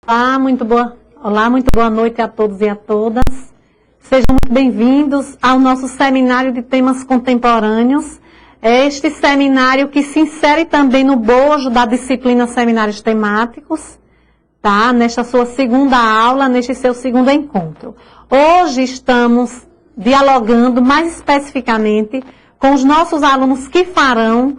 Olá, muito boa noite a todos e a todas. Sejam muito bem-vindos ao nosso seminário de temas contemporâneos. Este seminário que se insere também no bojo da disciplina Seminários Temáticos, tá? Nesta sua segunda aula, neste seu segundo encontro. Hoje estamos dialogando mais especificamente com os nossos alunos que farão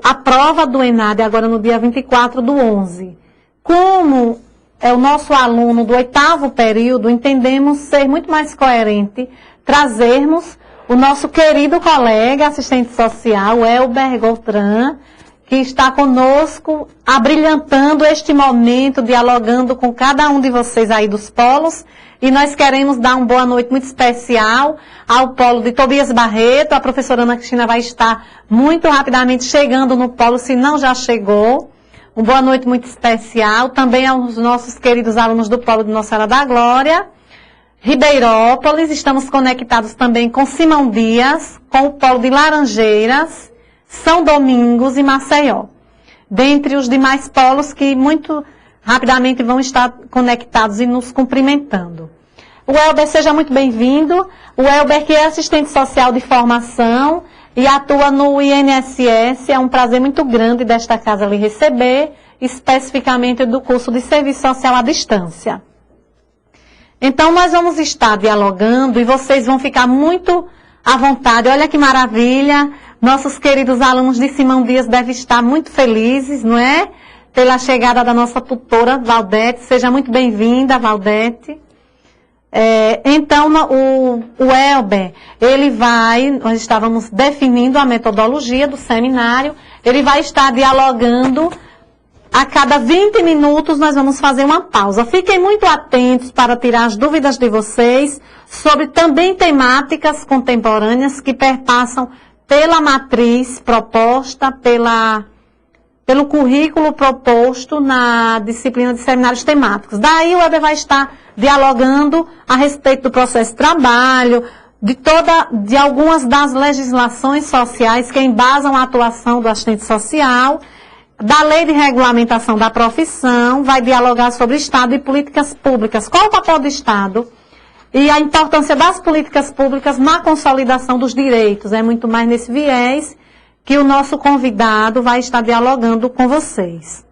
a prova do ENAD agora no dia 24/11. Como é o nosso aluno do 8º período, entendemos ser muito mais coerente trazermos o nosso querido colega, assistente social, Elber Goutran, que está conosco, abrilhantando este momento, dialogando com cada um de vocês aí dos polos. E nós queremos dar uma boa noite muito especial ao polo de Tobias Barreto. A professora Ana Cristina vai estar muito rapidamente chegando no polo, se não já chegou. Uma boa noite muito especial também aos nossos queridos alunos do polo de Nossa Senhora da Glória. Ribeirópolis, estamos conectados também com Simão Dias, com o polo de Laranjeiras, São Domingos e Maceió. Dentre os demais polos que muito rapidamente vão estar conectados e nos cumprimentando. O Elber, seja muito bem-vindo. O Elber, que é assistente social de formação e atua no INSS, é um prazer muito grande desta casa lhe receber, especificamente do curso de Serviço Social à Distância. Então, nós vamos estar dialogando e vocês vão ficar muito à vontade. Olha que maravilha, nossos queridos alunos de Simão Dias devem estar muito felizes, não é? Pela chegada da nossa tutora, Valdete. Seja muito bem-vinda, Valdete. Então, o Elber, nós estávamos definindo a metodologia do seminário, ele vai estar dialogando, a cada 20 minutos nós vamos fazer uma pausa. Fiquem muito atentos para tirar as dúvidas de vocês sobre também temáticas contemporâneas que perpassam pela matriz proposta, pelo currículo proposto na disciplina de seminários temáticos. Daí o Elber vai estar dialogando a respeito do processo de trabalho, de algumas das legislações sociais que embasam a atuação do assistente social, da lei de regulamentação da profissão, vai dialogar sobre Estado e políticas públicas. Qual o papel do Estado e a importância das políticas públicas na consolidação dos direitos? É muito mais nesse viés que o nosso convidado vai estar dialogando com vocês.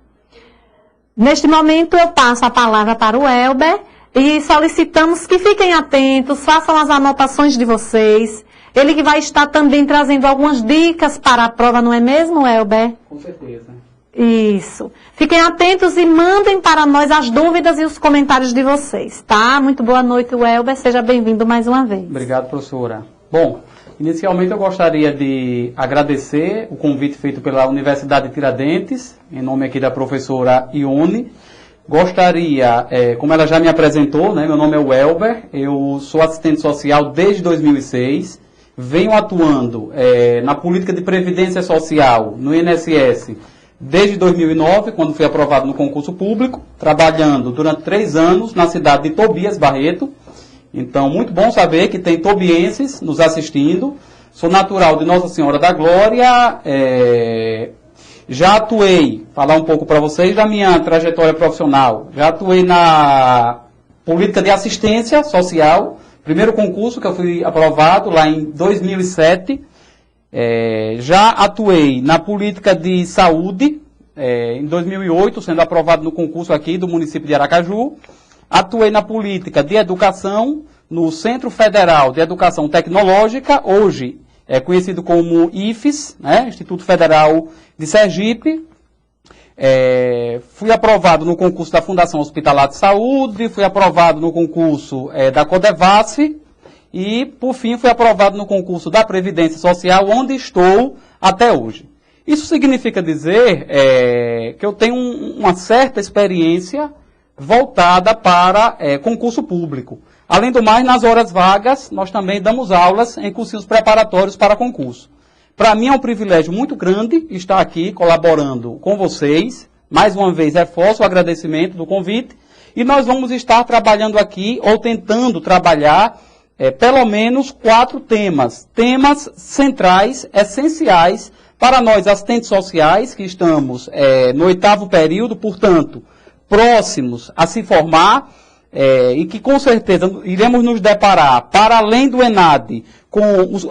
Neste momento, eu passo a palavra para o Elber e solicitamos que fiquem atentos, façam as anotações de vocês. Ele que vai estar também trazendo algumas dicas para a prova, não é mesmo, Elber? Com certeza. Isso. Fiquem atentos e mandem para nós as dúvidas e os comentários de vocês, tá? Muito boa noite, Elber. Seja bem-vindo mais uma vez. Obrigado, professora. Bom, inicialmente eu gostaria de agradecer o convite feito pela Universidade de Tiradentes, em nome aqui da professora Ione. Gostaria, como ela já me apresentou, né, meu nome é o Elber, eu sou assistente social desde 2006, venho atuando na política de previdência social no INSS desde 2009, quando fui aprovado no concurso público, trabalhando durante 3 anos na cidade de Tobias Barreto. Então, muito bom saber que tem tobienses nos assistindo. Sou natural de Nossa Senhora da Glória. Já atuei, falar um pouco para vocês da minha trajetória profissional. Já atuei na política de assistência social. Primeiro concurso que eu fui aprovado lá em 2007. Já atuei na política de saúde, em 2008, sendo aprovado no concurso aqui do município de Aracaju. Atuei na política de educação no Centro Federal de Educação Tecnológica, hoje é conhecido como IFES, né, Instituto Federal de Sergipe. Fui aprovado no concurso da Fundação Hospitalar de Saúde, fui aprovado no concurso da Codevasf e, por fim, fui aprovado no concurso da Previdência Social, onde estou até hoje. Isso significa dizer que eu tenho uma certa experiência voltada para concurso público. Além do mais, nas horas vagas, nós também damos aulas em cursinhos preparatórios para concurso. Para mim é um privilégio muito grande estar aqui colaborando com vocês. Mais uma vez, reforço o agradecimento do convite. E nós vamos estar trabalhando aqui, ou tentando trabalhar, pelo menos 4 temas. Temas centrais, essenciais, para nós assistentes sociais, que estamos no 8º período, portanto, próximos a se formar, e que com certeza iremos nos deparar, para além do ENAD, com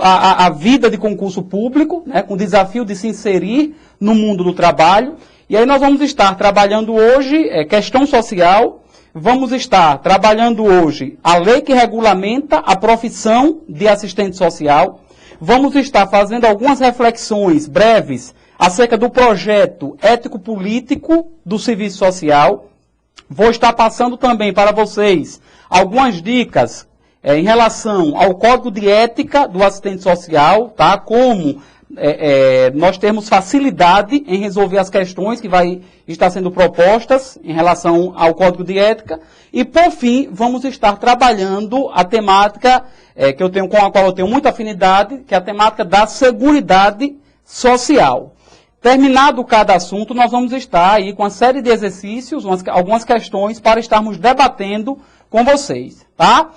a vida de concurso público, né, com o desafio de se inserir no mundo do trabalho. E aí nós vamos estar trabalhando hoje questão social, vamos estar trabalhando hoje a lei que regulamenta a profissão de assistente social, vamos estar fazendo algumas reflexões breves acerca do projeto ético-político do serviço social. Vou estar passando também para vocês algumas dicas em relação ao código de ética do assistente social, tá? Como nós temos facilidade em resolver as questões que vai estar sendo propostas em relação ao código de ética. E, por fim, vamos estar trabalhando a temática com a qual eu tenho muita afinidade, que é a temática da seguridade social. Terminado cada assunto, nós vamos estar aí com uma série de exercícios, algumas questões para estarmos debatendo com vocês, tá?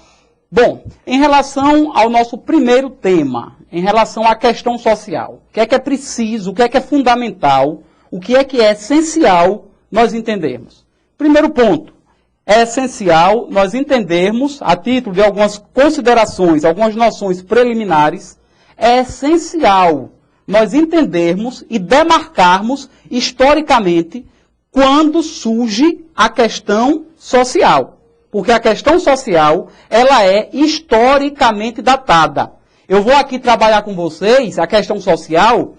Bom, em relação ao nosso primeiro tema, em relação à questão social, o que é preciso, o que é fundamental, o que é essencial nós entendermos? Primeiro ponto, é essencial nós entendermos, a título de algumas considerações, algumas noções preliminares, é essencial nós entendermos e demarcarmos historicamente quando surge a questão social. Porque a questão social, ela é historicamente datada. Eu vou aqui trabalhar com vocês a questão social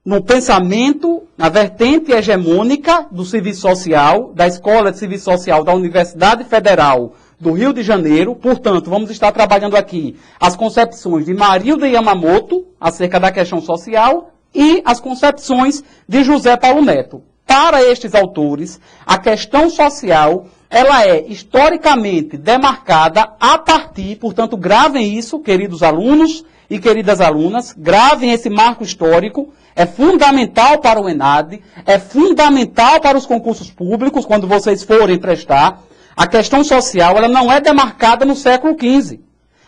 no pensamento, na vertente hegemônica do serviço social, da Escola de Serviço Social da Universidade Federal do Rio de Janeiro. Portanto, vamos estar trabalhando aqui as concepções de Marilda Yamamoto acerca da questão social e as concepções de José Paulo Neto. Para estes autores, a questão social, ela é historicamente demarcada a partir, portanto, gravem isso, queridos alunos e queridas alunas, gravem esse marco histórico, é fundamental para o ENAD, é fundamental para os concursos públicos, quando vocês forem prestar. A questão social, ela não é demarcada no século XV.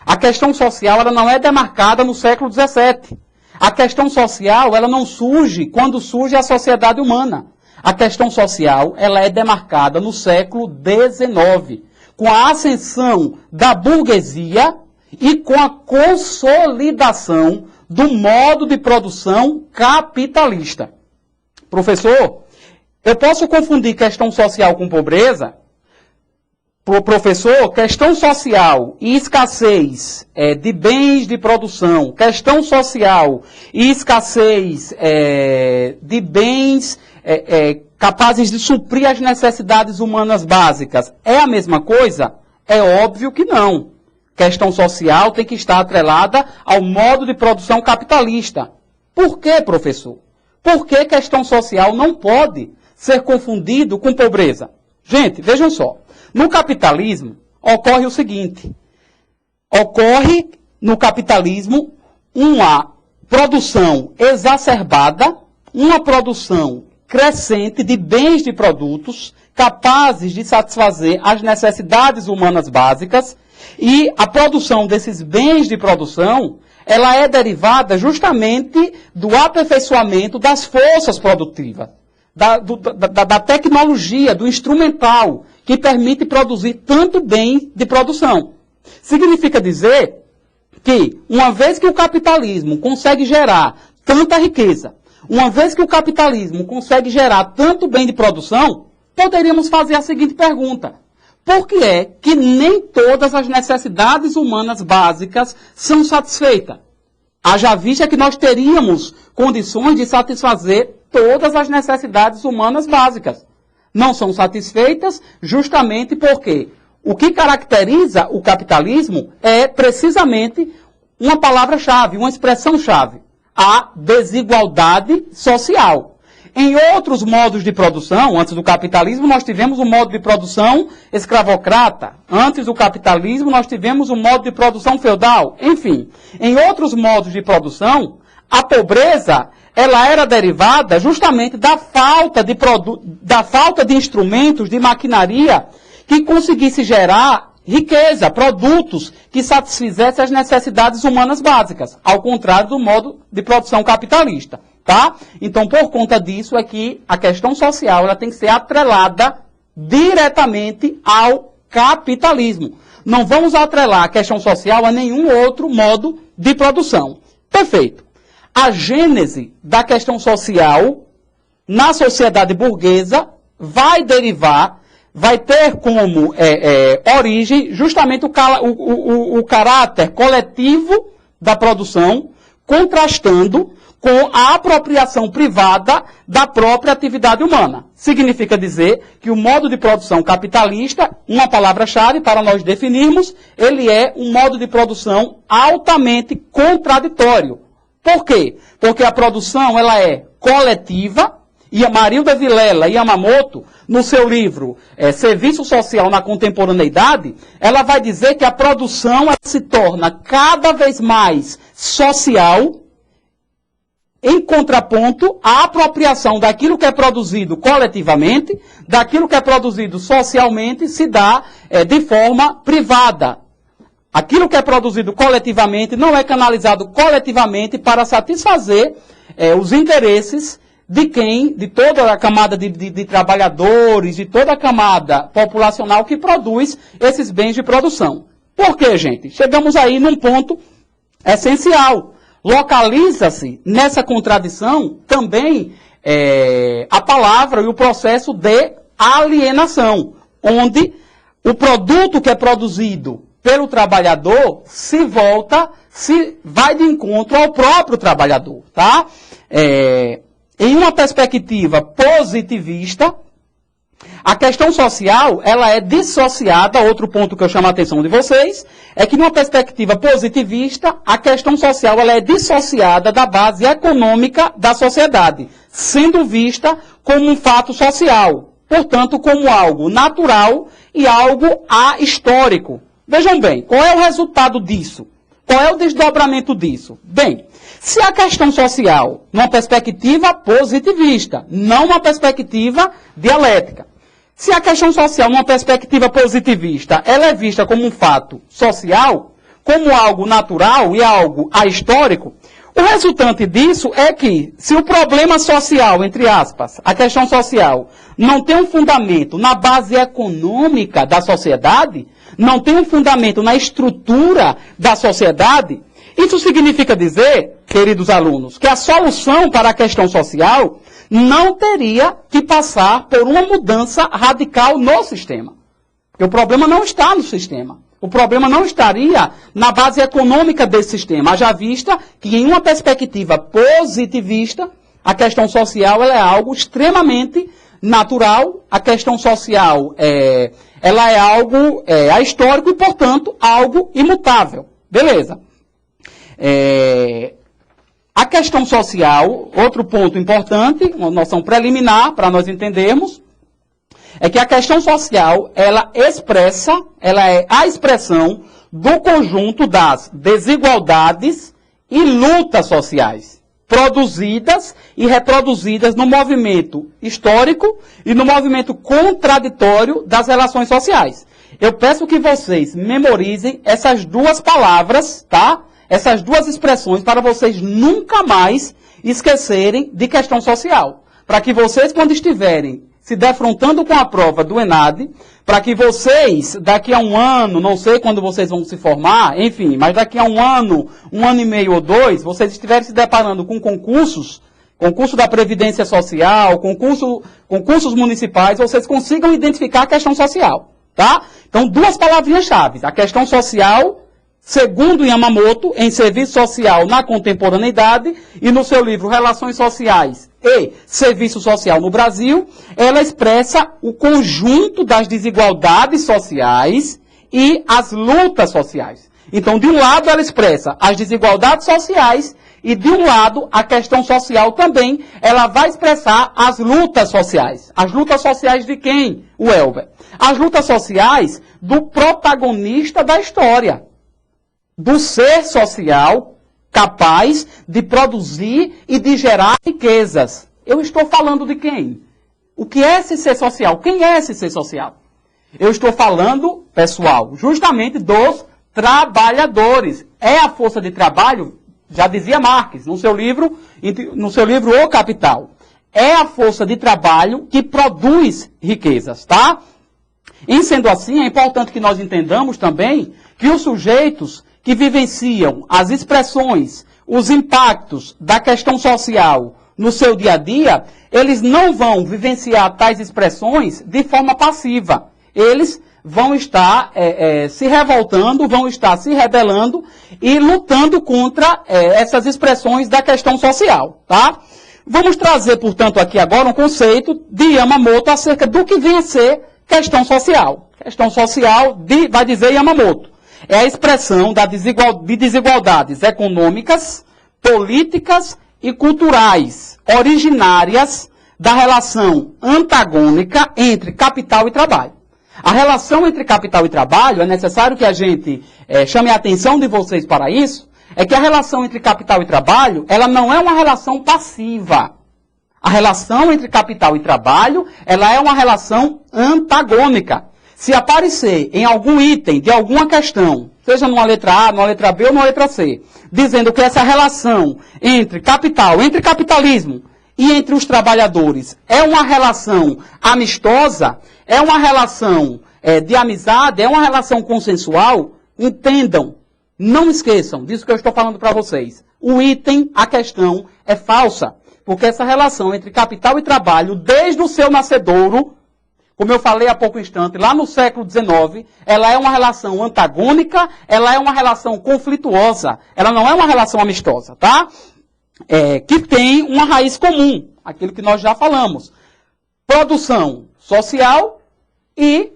A questão social, ela não é demarcada no século XVII. A questão social, ela não surge quando surge a sociedade humana. A questão social, ela é demarcada no século XIX, com a ascensão da burguesia e com a consolidação do modo de produção capitalista. Professor, eu posso confundir questão social com pobreza? Professor, questão social e escassez de bens de produção, questão social e escassez de bens capazes de suprir as necessidades humanas básicas, é a mesma coisa? É óbvio que não. Questão social tem que estar atrelada ao modo de produção capitalista. Por quê, professor? Por que questão social não pode ser confundido com pobreza? Gente, vejam só. No capitalismo, ocorre o seguinte. Ocorre no capitalismo uma produção exacerbada, uma produção crescente de bens de produtos capazes de satisfazer as necessidades humanas básicas, e a produção desses bens de produção, ela é derivada justamente do aperfeiçoamento das forças produtivas, da tecnologia, do instrumental, que permite produzir tanto bem de produção. Significa dizer que, uma vez que o capitalismo consegue gerar tanta riqueza, uma vez que o capitalismo consegue gerar tanto bem de produção, poderíamos fazer a seguinte pergunta. Por que é que nem todas as necessidades humanas básicas são satisfeitas? Haja vista que nós teríamos condições de satisfazer todas as necessidades humanas básicas. Não são satisfeitas justamente porque o que caracteriza o capitalismo é precisamente uma palavra-chave, uma expressão-chave, a desigualdade social. Em outros modos de produção, antes do capitalismo, nós tivemos um modo de produção escravocrata. Antes do capitalismo, nós tivemos um modo de produção feudal. Enfim, em outros modos de produção, a pobreza, ela era derivada justamente da falta de instrumentos, de maquinaria que conseguisse gerar riqueza, produtos que satisfizessem as necessidades humanas básicas, ao contrário do modo de produção capitalista. Tá? Então, por conta disso, é que a questão social ela tem que ser atrelada diretamente ao capitalismo. Não vamos atrelar a questão social a nenhum outro modo de produção. Perfeito. A gênese da questão social na sociedade burguesa vai derivar, vai ter como origem justamente o caráter coletivo da produção, contrastando com a apropriação privada da própria atividade humana. Significa dizer que o modo de produção capitalista, uma palavra-chave para nós definirmos, ele é um modo de produção altamente contraditório. Por quê? Porque a produção ela é coletiva, e a Marilda Vilela Yamamoto, no seu livro Serviço Social na Contemporaneidade, ela vai dizer que a produção ela se torna cada vez mais social, em contraponto à apropriação daquilo que é produzido coletivamente, daquilo que é produzido socialmente, se dá de forma privada. Aquilo que é produzido coletivamente não é canalizado coletivamente para satisfazer os interesses de toda a camada de trabalhadores, de toda a camada populacional que produz esses bens de produção. Por quê, gente? Chegamos aí num ponto essencial. Localiza-se nessa contradição também a palavra e o processo de alienação, onde o produto que é produzido pelo trabalhador se vai de encontro ao próprio trabalhador, tá? Em uma perspectiva positivista, a questão social, ela é dissociada, outro ponto que eu chamo a atenção de vocês, é que numa perspectiva positivista, a questão social ela é dissociada da base econômica da sociedade, sendo vista como um fato social, portanto, como algo natural e algo ahistórico. Vejam bem, qual é o resultado disso? Qual é o desdobramento disso? Bem, se a questão social, numa perspectiva positivista, não uma perspectiva dialética, se a questão social, numa perspectiva positivista, ela é vista como um fato social, como algo natural e algo ahistórico, o resultante disso é que, se o problema social, entre aspas, a questão social, não tem um fundamento na base econômica da sociedade, não tem um fundamento na estrutura da sociedade, isso significa dizer, queridos alunos, que a solução para a questão social não teria que passar por uma mudança radical no sistema. Porque o problema não está no sistema. O problema não estaria na base econômica desse sistema. Haja vista que, em uma perspectiva positivista, a questão social ela é algo extremamente natural. A questão social ela é algo ahistórico e, portanto, algo imutável. Beleza. A questão social, outro ponto importante, uma noção preliminar para nós entendermos, é que a questão social, ela é a expressão do conjunto das desigualdades e lutas sociais, produzidas e reproduzidas no movimento histórico e no movimento contraditório das relações sociais. Eu peço que vocês memorizem essas duas palavras, tá? Essas duas expressões para vocês nunca mais esquecerem de questão social. Para que vocês, quando estiverem se defrontando com a prova do ENAD, para que vocês, daqui a um ano, não sei quando vocês vão se formar, enfim, mas daqui a um ano e meio ou dois, vocês estiverem se deparando com concurso da Previdência Social, concursos municipais, vocês consigam identificar a questão social, tá? Então, duas palavrinhas-chave. A questão social, segundo Yamamoto, em Serviço Social na Contemporaneidade, e no seu livro Relações Sociais e Serviço Social no Brasil, ela expressa o conjunto das desigualdades sociais e as lutas sociais. Então, de um lado, ela expressa as desigualdades sociais e, de um lado, a questão social também, ela vai expressar as lutas sociais. As lutas sociais de quem, Welber? As lutas sociais do protagonista da história, do ser social capaz de produzir e de gerar riquezas. Eu estou falando de quem? O que é esse ser social? Quem é esse ser social? Eu estou falando, pessoal, justamente dos trabalhadores. É a força de trabalho, já dizia Marx, no seu livro O Capital. é a força de trabalho que produz riquezas, tá? Em sendo assim, é importante que nós entendamos também que os sujeitos que vivenciam as expressões, os impactos da questão social no seu dia a dia, eles não vão vivenciar tais expressões de forma passiva. Eles vão estar se revoltando, vão estar se rebelando e lutando contra essas expressões da questão social, tá? Vamos trazer, portanto, aqui agora um conceito de Yamamoto acerca do que vem a ser questão social. Questão social, vai dizer Yamamoto, é a expressão de desigualdades econômicas, políticas e culturais originárias da relação antagônica entre capital e trabalho. A relação entre capital e trabalho, é necessário que a gente chame a atenção de vocês para isso, é que a relação entre capital e trabalho, ela não é uma relação passiva. A relação entre capital e trabalho, ela é uma relação antagônica. Se aparecer em algum item de alguma questão, seja numa letra A, numa letra B ou numa letra C, dizendo que essa relação entre capital, entre capitalismo e entre os trabalhadores é uma relação amistosa, é uma relação de amizade, é uma relação consensual, entendam, não esqueçam disso que eu estou falando para vocês. O item, a questão, é falsa. Porque essa relação entre capital e trabalho, desde o seu nascedouro, como eu falei há pouco instante, lá no século XIX, ela é uma relação antagônica, ela é uma relação conflituosa, ela não é uma relação amistosa, tá? Que tem uma raiz comum, aquilo que nós já falamos. Produção social e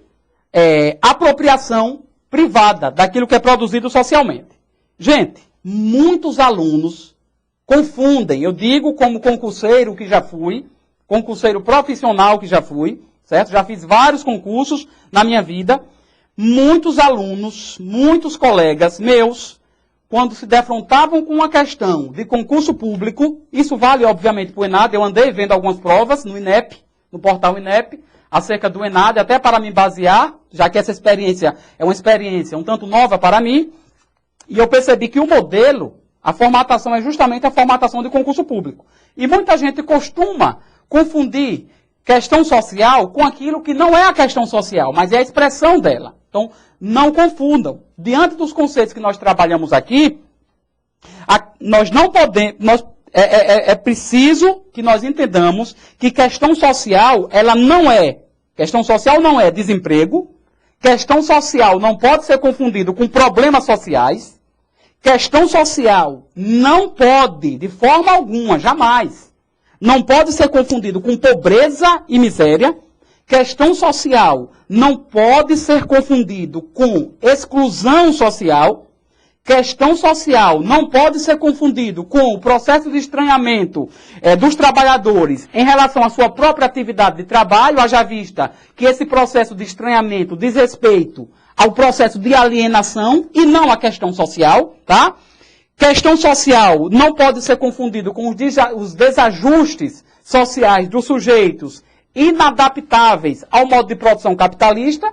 apropriação privada daquilo que é produzido socialmente. Gente, muitos alunos confundem, eu digo como concurseiro que já fui, concurseiro profissional que já fui, certo? Já fiz vários concursos na minha vida. Muitos alunos, muitos colegas meus, quando se defrontavam com uma questão de concurso público, isso vale obviamente para o ENAD, eu andei vendo algumas provas no INEP, no portal INEP, acerca do ENAD, até para me basear, já que essa experiência é uma experiência um tanto nova para mim, e eu percebi que o modelo, a formatação é justamente a formatação de concurso público. E muita gente costuma confundir questão social com aquilo que não é a questão social, mas é a expressão dela. Então, não confundam. Diante dos conceitos que nós trabalhamos aqui, nós não podemos... É preciso que nós entendamos que questão social, ela não é... Questão social não é desemprego. Questão social não pode ser confundido com problemas sociais. Questão social não pode, de forma alguma, jamais, não pode ser confundido com pobreza e miséria. Questão social não pode ser confundido com exclusão social. Questão social não pode ser confundido com o processo de estranhamento dos trabalhadores em relação à sua própria atividade de trabalho, haja vista que esse processo de estranhamento diz respeito ao processo de alienação e não à questão social, tá? Questão social não pode ser confundido com os desajustes sociais dos sujeitos inadaptáveis ao modo de produção capitalista.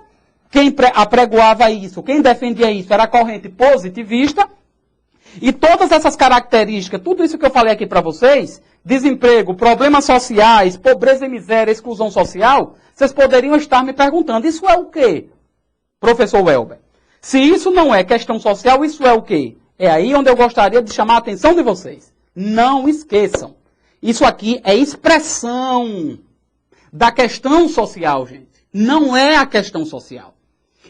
Quem apregoava isso, quem defendia isso, era a corrente positivista. E todas essas características, tudo isso que eu falei aqui para vocês, desemprego, problemas sociais, pobreza e miséria, exclusão social, vocês poderiam estar me perguntando, isso é o quê, professor Welber? Se isso não é questão social, isso é o quê? É aí onde eu gostaria de chamar a atenção de vocês. Não esqueçam. Isso aqui é expressão da questão social, gente. Não é a questão social.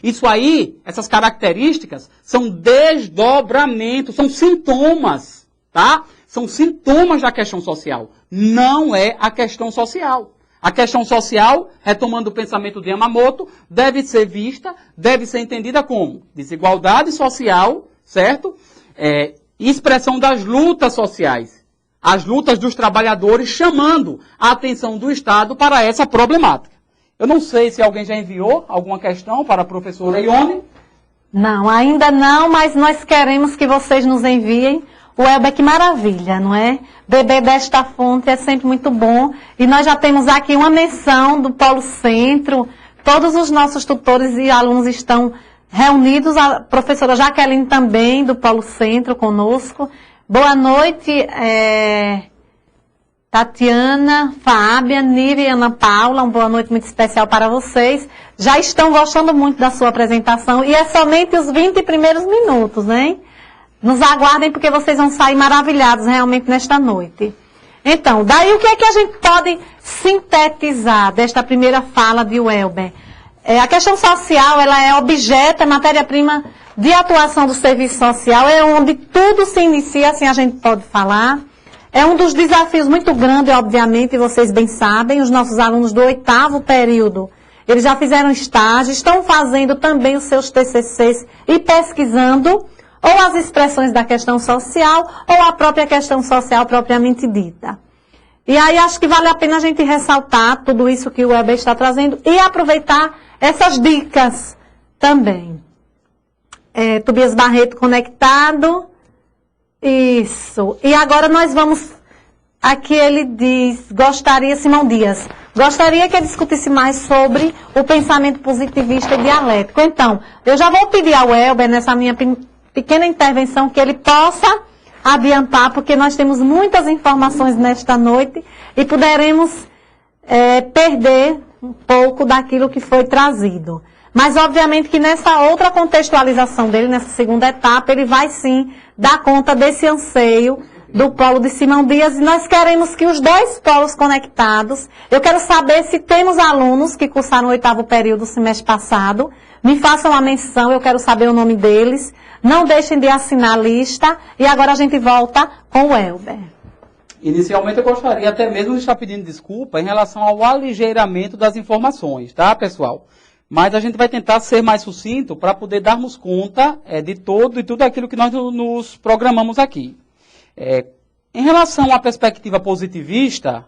Isso aí, essas características, são desdobramentos, são sintomas, tá? São sintomas da questão social. Não é a questão social. A questão social, retomando o pensamento de Yamamoto, deve ser vista, deve ser entendida como desigualdade social, certo? Expressão das lutas sociais. As lutas dos trabalhadores chamando a atenção do Estado para essa problemática. Eu não sei se alguém já enviou alguma questão para a professora Ione. Não, ainda não, mas nós queremos que vocês nos enviem. O Welber, que maravilha, não é? Beber desta fonte é sempre muito bom. E nós já temos aqui uma menção do Polo Centro. Todos os nossos tutores e alunos estão reunidos. A professora Jaqueline também, do Polo Centro, conosco. Boa noite, Tatiana, Fábia, Nívia e Ana Paula, uma boa noite muito especial para vocês. Já estão gostando muito da sua apresentação e é somente os 20 primeiros minutos, hein? Nos aguardem porque vocês vão sair maravilhados realmente nesta noite. Então, daí o que é que a gente pode sintetizar desta primeira fala de Welber? A questão social, ela é objeto, é matéria-prima de atuação do serviço social, é onde tudo se inicia, assim a gente pode falar. É um dos desafios muito grandes, obviamente, vocês bem sabem, os nossos alunos do 8º período, eles já fizeram estágio, estão fazendo também os seus TCCs e pesquisando ou as expressões da questão social ou a própria questão social propriamente dita. E aí acho que vale a pena a gente ressaltar tudo isso que o Welber está trazendo e aproveitar essas dicas também. Tobias Barreto conectado. Isso. E agora nós vamos... Aqui ele diz, Simão Dias, gostaria que eu discutisse mais sobre o pensamento positivista e dialético. Então, eu já vou pedir ao Welber, nessa minha pequena intervenção, que ele possa adiantar, porque nós temos muitas informações nesta noite e poderemos perder um pouco daquilo que foi trazido. Mas, obviamente, que nessa outra contextualização dele, nessa segunda etapa, ele vai sim dar conta desse anseio do polo de Simão Dias. E nós queremos que os dois polos conectados, eu quero saber se temos alunos que cursaram o 8º período semestre passado, me façam a menção, eu quero saber o nome deles. Não deixem de assinar a lista. E agora a gente volta com o Welber. Inicialmente eu gostaria até mesmo de estar pedindo desculpa em relação ao aligeiramento das informações, tá, pessoal? Mas a gente vai tentar ser mais sucinto para poder darmos conta de tudo aquilo que nós nos programamos aqui. Em relação à perspectiva positivista,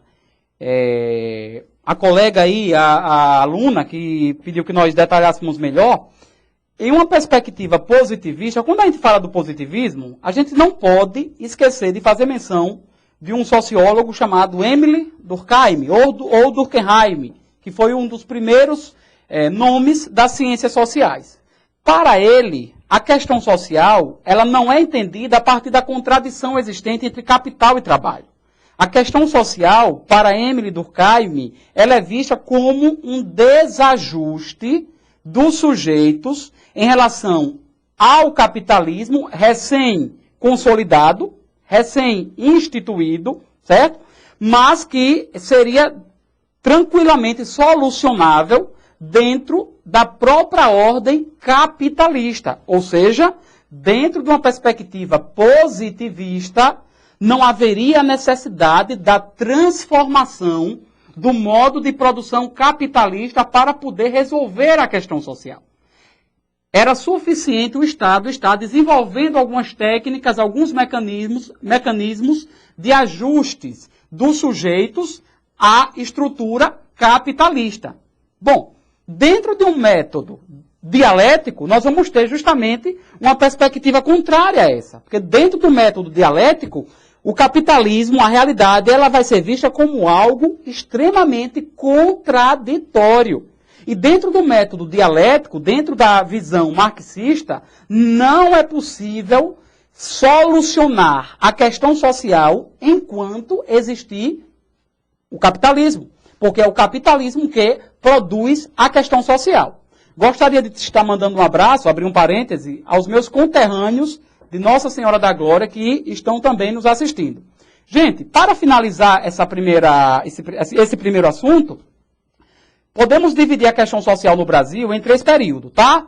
a colega aí, a aluna que pediu que nós detalhássemos melhor, em uma perspectiva positivista, quando a gente fala do positivismo, a gente não pode esquecer de fazer menção de um sociólogo chamado Emile Durkheim, ou Durkheim, que foi um dos primeiros nomes das ciências sociais. Para ele, a questão social, ela não é entendida a partir da contradição existente entre capital e trabalho. A questão social, para Emile Durkheim, ela é vista como um desajuste dos sujeitos em relação ao capitalismo recém-consolidado, recém-instituído, certo? Mas que seria tranquilamente solucionável dentro da própria ordem capitalista. Ou seja, dentro de uma perspectiva positivista, não haveria necessidade da transformação do modo de produção capitalista para poder resolver a questão social. Era suficiente o Estado estar desenvolvendo algumas técnicas, alguns mecanismos de ajustes dos sujeitos à estrutura capitalista. Bom, dentro de um método dialético, nós vamos ter justamente uma perspectiva contrária a essa. Porque dentro do método dialético, o capitalismo, a realidade, ela vai ser vista como algo extremamente contraditório. E dentro do método dialético, dentro da visão marxista, não é possível solucionar a questão social enquanto existir o capitalismo. Porque é o capitalismo que produz a questão social. Gostaria de estar mandando um abraço, abrir um parêntese, aos meus conterrâneos de Nossa Senhora da Glória que estão também nos assistindo. Gente, para finalizar esse primeiro assunto, podemos dividir a questão social no Brasil em 3 períodos, tá?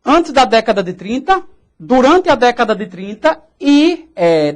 Antes da década de 30, durante a década de 30 e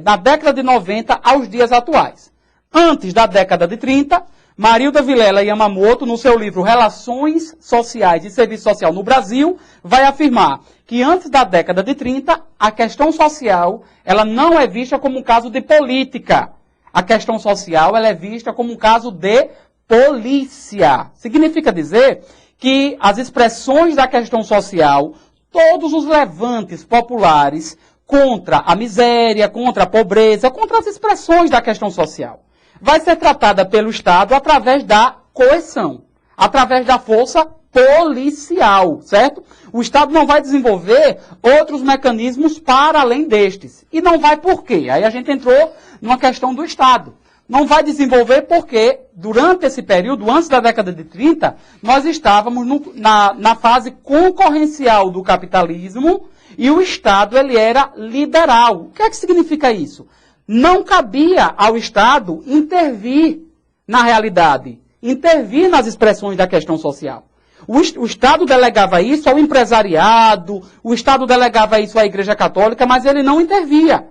na década de 90 aos dias atuais. Antes da década de 30, Marilda Vilela Yamamoto, no seu livro Relações Sociais e Serviço Social no Brasil, vai afirmar que antes da década de 30, a questão social ela não é vista como um caso de política. A questão social ela é vista como um caso de polícia. Significa dizer que as expressões da questão social, todos os levantes populares contra a miséria, contra a pobreza, contra as expressões da questão social, vai ser tratada pelo Estado através da coerção, através da força policial, certo? O Estado não vai desenvolver outros mecanismos para além destes. E não vai por quê? Aí a gente entrou numa questão do Estado. Não vai desenvolver porque, durante esse período, antes da década de 30, nós estávamos na fase concorrencial do capitalismo e o Estado ele era liberal. O que é que significa isso? Não cabia ao Estado intervir na realidade, intervir nas expressões da questão social. O Estado delegava isso ao empresariado, o Estado delegava isso à Igreja Católica, mas ele não intervia.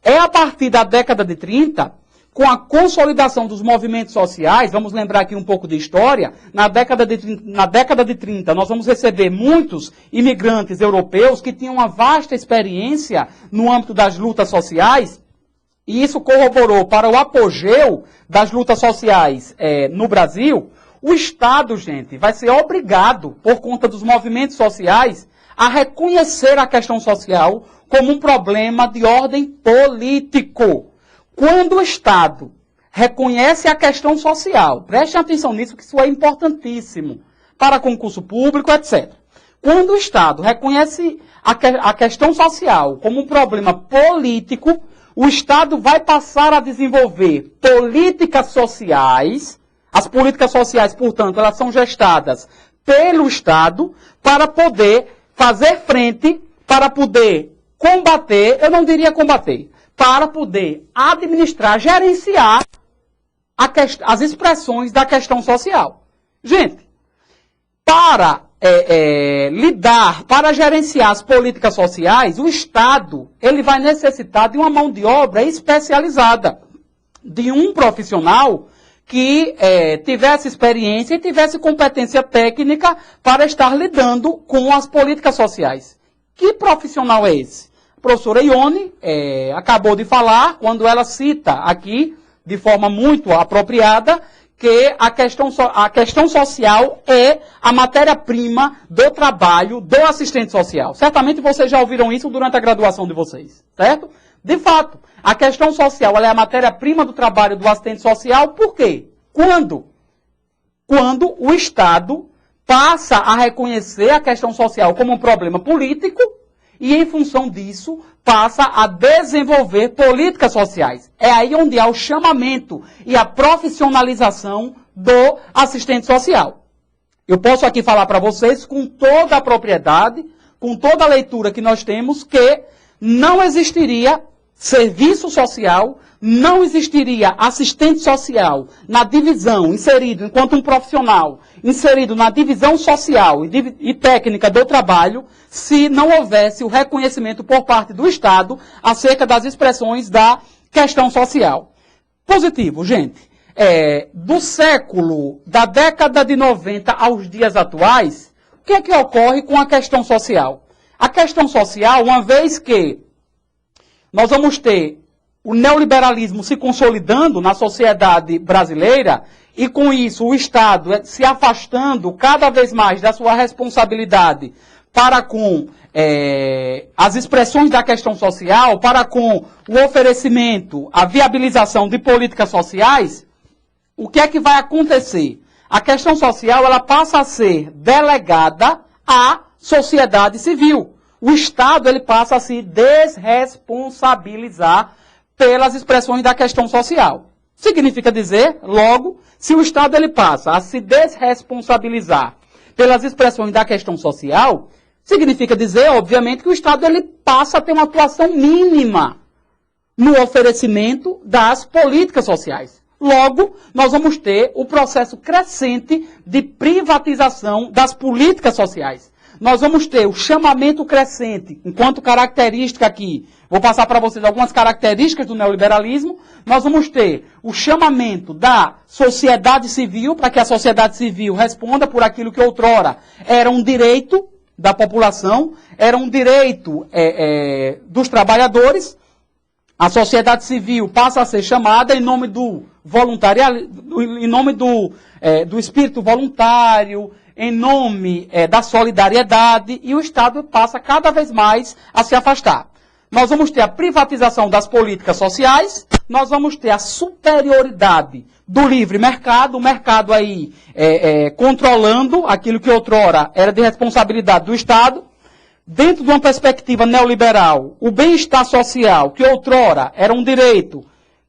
É a partir da década de 30, com a consolidação dos movimentos sociais, vamos lembrar aqui um pouco de história, na década de 30 nós vamos receber muitos imigrantes europeus que tinham uma vasta experiência no âmbito das lutas sociais, e isso corroborou para o apogeu das lutas sociais no Brasil. O Estado, gente, vai ser obrigado, por conta dos movimentos sociais, a reconhecer a questão social como um problema de ordem político. Quando o Estado reconhece a questão social, prestem atenção nisso, que isso é importantíssimo para concurso público, etc. Quando o Estado reconhece a questão social como um problema político, o Estado vai passar a desenvolver políticas sociais. As políticas sociais, portanto, elas são gestadas pelo Estado para poder fazer frente, para poder combater, eu não diria combater, para poder administrar, gerenciar as expressões da questão social. Gente, para lidar, para gerenciar as políticas sociais, o Estado ele vai necessitar de uma mão de obra especializada, de um profissional que tivesse experiência e tivesse competência técnica para estar lidando com as políticas sociais. Que profissional é esse? A professora Ione acabou de falar, quando ela cita aqui, de forma muito apropriada, que a questão social é a matéria-prima do trabalho do assistente social. Certamente vocês já ouviram isso durante a graduação de vocês, certo? De fato, a questão social ela é a matéria-prima do trabalho do assistente social, por quê? Quando o Estado passa a reconhecer a questão social como um problema político e, em função disso, passa a desenvolver políticas sociais. É aí onde há o chamamento e a profissionalização do assistente social. Eu posso aqui falar para vocês com toda a propriedade, com toda a leitura que nós temos, que não existiria serviço social, não existiria assistente social na divisão, inserido enquanto um profissional, inserido na divisão social e técnica do trabalho, se não houvesse o reconhecimento por parte do Estado acerca das expressões da questão social. Positivo, gente. Da década de 90 aos dias atuais, o que é que ocorre com a questão social? A questão social, uma vez que nós vamos ter o neoliberalismo se consolidando na sociedade brasileira e, com isso, o Estado se afastando cada vez mais da sua responsabilidade para com as expressões da questão social, para com o oferecimento, a viabilização de políticas sociais, o que é que vai acontecer? A questão social ela passa a ser delegada à sociedade civil. O Estado ele passa a se desresponsabilizar pelas expressões da questão social. Significa dizer, logo, se o Estado ele passa a se desresponsabilizar pelas expressões da questão social, significa dizer, obviamente, que o Estado ele passa a ter uma atuação mínima no oferecimento das políticas sociais. Logo, nós vamos ter o processo crescente de privatização das políticas sociais. Nós vamos ter o chamamento crescente, enquanto característica aqui, vou passar para vocês algumas características do neoliberalismo, nós vamos ter o chamamento da sociedade civil, para que a sociedade civil responda por aquilo que outrora era um direito da população, era um direito dos trabalhadores. A sociedade civil passa a ser chamada em nome do voluntariado, em nome do espírito voluntário, em nome da solidariedade, e o Estado passa cada vez mais a se afastar. Nós vamos ter a privatização das políticas sociais, nós vamos ter a superioridade do livre mercado, o mercado aí controlando aquilo que outrora era de responsabilidade do Estado. Dentro de uma perspectiva neoliberal, o bem-estar social, que outrora era um direito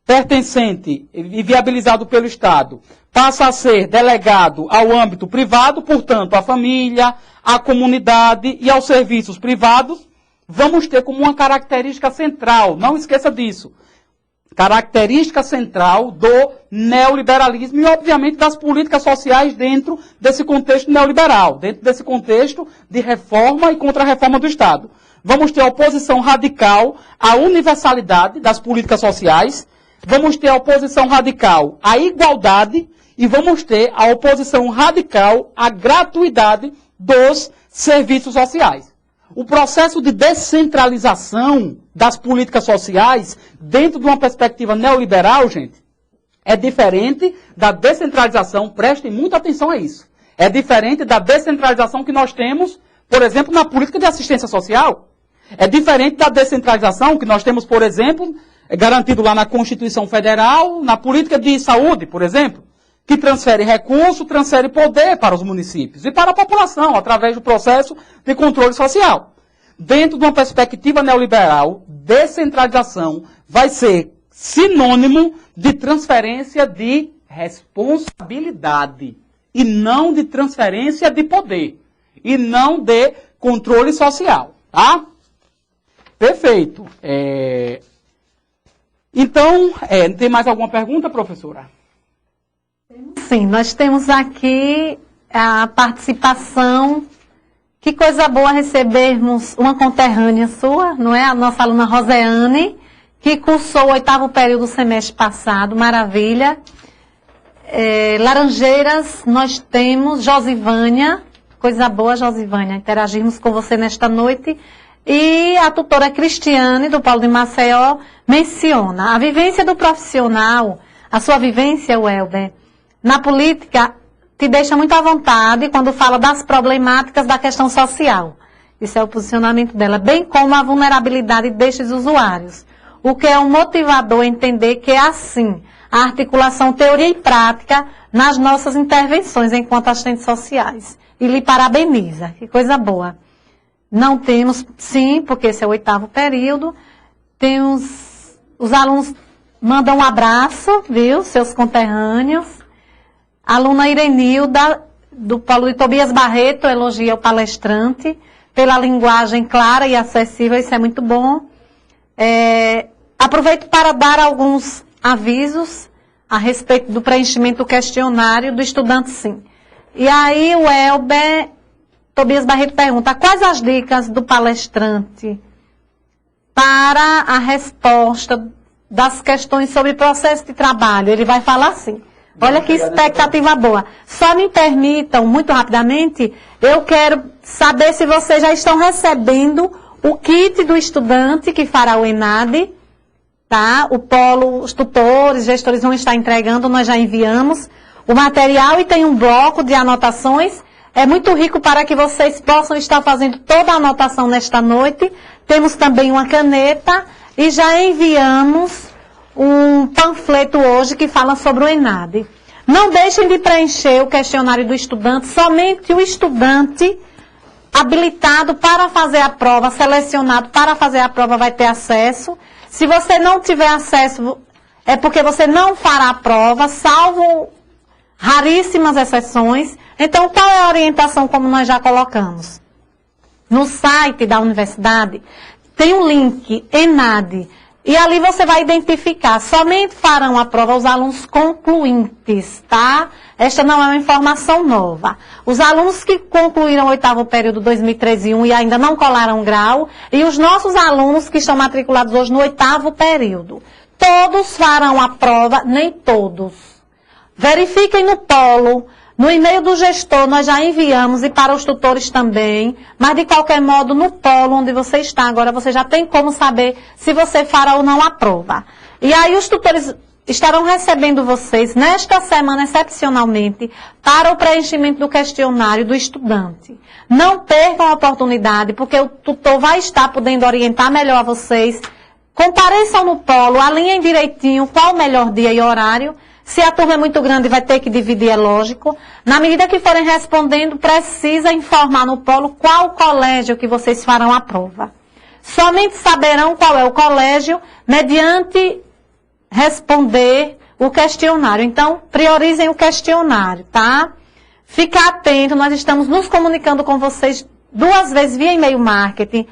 pertencente e viabilizado pelo Estado passa a ser delegado ao âmbito privado, portanto, à família, à comunidade e aos serviços privados, vamos ter como uma característica central, não esqueça disso, característica central do neoliberalismo e, obviamente, das políticas sociais dentro desse contexto neoliberal, dentro desse contexto de reforma e contra-reforma do Estado. Vamos ter a oposição radical à universalidade das políticas sociais, vamos ter a oposição radical à igualdade e vamos ter a oposição radical à gratuidade dos serviços sociais. O processo de descentralização das políticas sociais, dentro de uma perspectiva neoliberal, gente, é diferente da descentralização, prestem muita atenção a isso, é diferente da descentralização que nós temos, por exemplo, na política de assistência social. É diferente da descentralização que nós temos, por exemplo, garantido lá na Constituição Federal, na política de saúde, por exemplo, que transfere recurso, transfere poder para os municípios e para a população, através do processo de controle social. Dentro de uma perspectiva neoliberal, descentralização vai ser sinônimo de transferência de responsabilidade e não de transferência de poder e não de controle social, tá? Perfeito. Então, tem mais alguma pergunta, professora? Sim, nós temos aqui a participação. Que coisa boa recebermos uma conterrânea sua, não é? A nossa aluna Roseane, que cursou o 8º período do semestre passado, maravilha. Laranjeiras, nós temos Josivânia, coisa boa, Josivânia, interagirmos com você nesta noite. E a tutora Cristiane, do Polo de Maceió, menciona a vivência do profissional, a sua vivência, Welber, na política, te deixa muito à vontade quando fala das problemáticas da questão social. Isso é o posicionamento dela, bem como a vulnerabilidade destes usuários. O que é um motivador entender que é assim, a articulação teoria e prática nas nossas intervenções enquanto assistentes sociais. E lhe parabeniza, que coisa boa. Não temos, sim, porque esse é o 8º período, temos, os alunos mandam um abraço, viu, seus conterrâneos. A aluna Irenilda, do Polo de Tobias Barreto, elogia o palestrante pela linguagem clara e acessível, isso é muito bom. Aproveito para dar alguns avisos a respeito do preenchimento do questionário do estudante, sim. E aí o Elber Tobias Barreto pergunta, quais as dicas do palestrante para a resposta das questões sobre processo de trabalho? Ele vai falar assim. Olha que expectativa boa. Só me permitam, muito rapidamente, eu quero saber se vocês já estão recebendo o kit do estudante que fará o ENAD, tá? O polo, os tutores, gestores vão estar entregando, nós já enviamos o material e tem um bloco de anotações. É muito rico para que vocês possam estar fazendo toda a anotação nesta noite. Temos também uma caneta e já enviamos um panfleto hoje que fala sobre o ENAD. Não deixem de preencher o questionário do estudante, somente o estudante habilitado para fazer a prova, selecionado para fazer a prova vai ter acesso. Se você não tiver acesso, é porque você não fará a prova, salvo raríssimas exceções. Então, qual é a orientação como nós já colocamos? No site da universidade tem um link, ENAD, e ali você vai identificar, somente farão a prova os alunos concluintes, tá? Esta não é uma informação nova. Os alunos que concluíram o 8º período 2013-1 e ainda não colaram grau, e os nossos alunos que estão matriculados hoje no 8º período. Todos farão a prova, nem todos. Verifiquem no polo. No e-mail do gestor nós já enviamos e para os tutores também, mas de qualquer modo no polo onde você está agora você já tem como saber se você fará ou não a prova. E aí os tutores estarão recebendo vocês nesta semana excepcionalmente para o preenchimento do questionário do estudante. Não percam a oportunidade porque o tutor vai estar podendo orientar melhor a vocês. Compareçam no polo, alinhem direitinho qual o melhor dia e horário. Se a turma é muito grande, vai ter que dividir, é lógico. Na medida que forem respondendo, precisa informar no polo qual colégio que vocês farão a prova. Somente saberão qual é o colégio mediante responder o questionário. Então, priorizem o questionário, tá? Fica atento, nós estamos nos comunicando com vocês 2 vezes via e-mail marketing.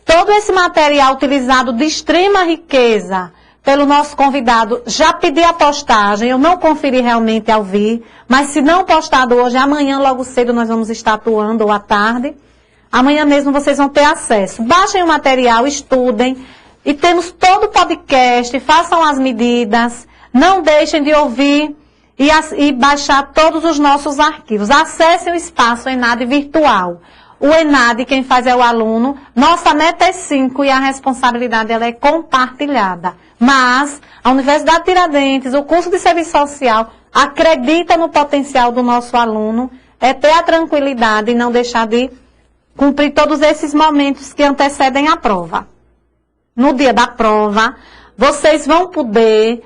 Todo esse material utilizado de extrema riqueza pelo nosso convidado, já pedi a postagem, eu não conferi realmente ao vir, mas se não postado hoje, amanhã logo cedo nós vamos estar atuando, ou à tarde. Amanhã mesmo vocês vão ter acesso. Baixem o material, estudem, e temos todo o podcast, façam as medidas, não deixem de ouvir e baixar todos os nossos arquivos. Acessem o espaço ENAD virtual. O ENAD, quem faz é o aluno. Nossa meta é 5 e a responsabilidade ela é compartilhada. Mas a Universidade Tiradentes, o curso de serviço social, acredita no potencial do nosso aluno, é ter a tranquilidade e não deixar de cumprir todos esses momentos que antecedem a prova. No dia da prova, vocês vão poder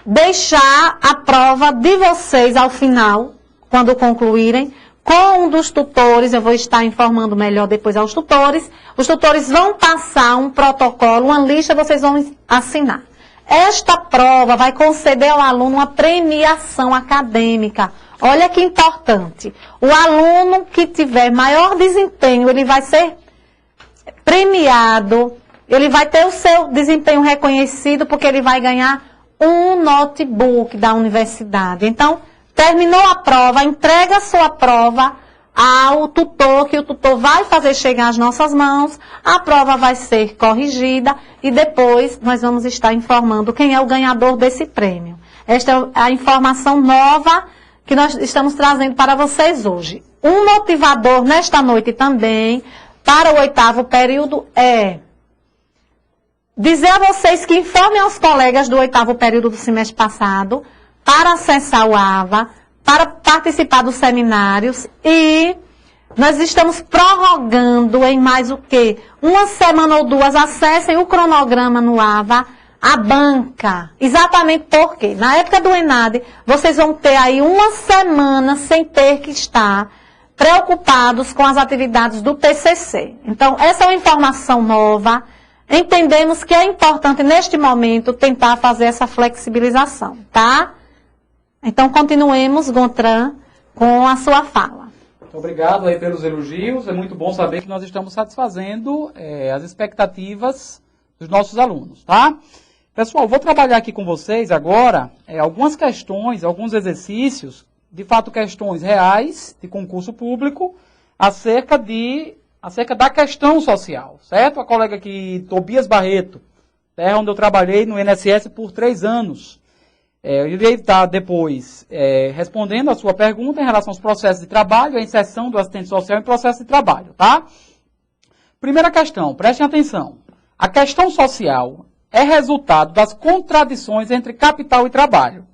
deixar a prova de vocês ao final, quando concluírem, com um dos tutores. Eu vou estar informando melhor depois aos tutores. Os tutores vão passar um protocolo, uma lista, vocês vão assinar. Esta prova vai conceder ao aluno uma premiação acadêmica. Olha que importante. O aluno que tiver maior desempenho, ele vai ser premiado, ele vai ter o seu desempenho reconhecido, porque ele vai ganhar um notebook da universidade. Então, terminou a prova, entrega a sua prova ao tutor, que o tutor vai fazer chegar às nossas mãos, a prova vai ser corrigida e depois nós vamos estar informando quem é o ganhador desse prêmio. Esta é a informação nova que nós estamos trazendo para vocês hoje. Um motivador nesta noite também, para o 8º período, é dizer a vocês que informem aos colegas do 8º período do semestre passado para acessar o AVA, para participar dos seminários, e nós estamos prorrogando em mais o quê? 1 semana ou 2, acessem o cronograma no AVA, a banca. Exatamente porque, na época do ENAD, vocês vão ter aí 1 semana sem ter que estar preocupados com as atividades do TCC. Então, essa é uma informação nova. Entendemos que é importante, neste momento, tentar fazer essa flexibilização, tá? Então, continuemos, Gontran, com a sua fala. Muito obrigado aí pelos elogios. É muito bom saber que nós estamos satisfazendo as expectativas dos nossos alunos, tá? Pessoal, vou trabalhar aqui com vocês agora algumas questões, alguns exercícios, de fato questões reais de concurso público, acerca da questão social, certo? A colega aqui, Tobias Barreto, terra onde eu trabalhei no INSS por 3 anos. Eu irei estar depois respondendo a sua pergunta em relação aos processos de trabalho, a inserção do assistente social em processo de trabalho, tá? Primeira questão, prestem atenção. A questão social é resultado das contradições entre capital e trabalho,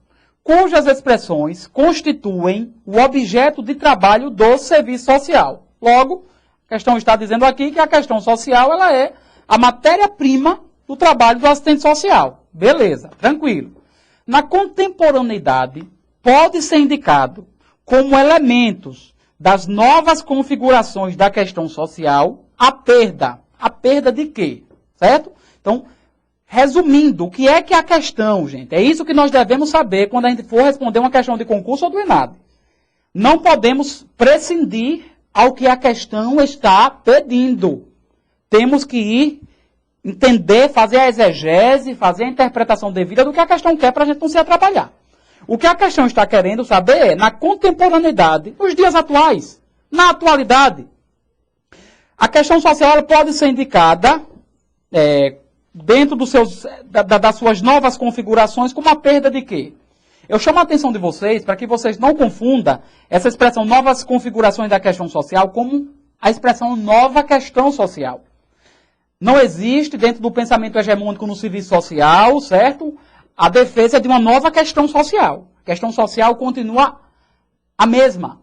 cujas expressões constituem o objeto de trabalho do serviço social. Logo, a questão está dizendo aqui que a questão social ela é a matéria-prima do trabalho do assistente social. Beleza, tranquilo. Na contemporaneidade, pode ser indicado como elementos das novas configurações da questão social a perda. A perda de quê? Certo? Então, resumindo, o que é a questão, gente? É isso que nós devemos saber quando a gente for responder uma questão de concurso ou do ENAD. Não podemos prescindir ao que a questão está pedindo. Temos que ir entender, fazer a exegese, fazer a interpretação devida do que a questão quer para a gente não se atrapalhar. O que a questão está querendo saber é, na contemporaneidade, nos dias atuais, na atualidade, a questão social pode ser indicada dentro das suas novas configurações como a perda de quê? Eu chamo a atenção de vocês para que vocês não confundam essa expressão novas configurações da questão social como a expressão nova questão social. Não existe dentro do pensamento hegemônico no serviço social, certo? A defesa de uma nova questão social. A questão social continua a mesma.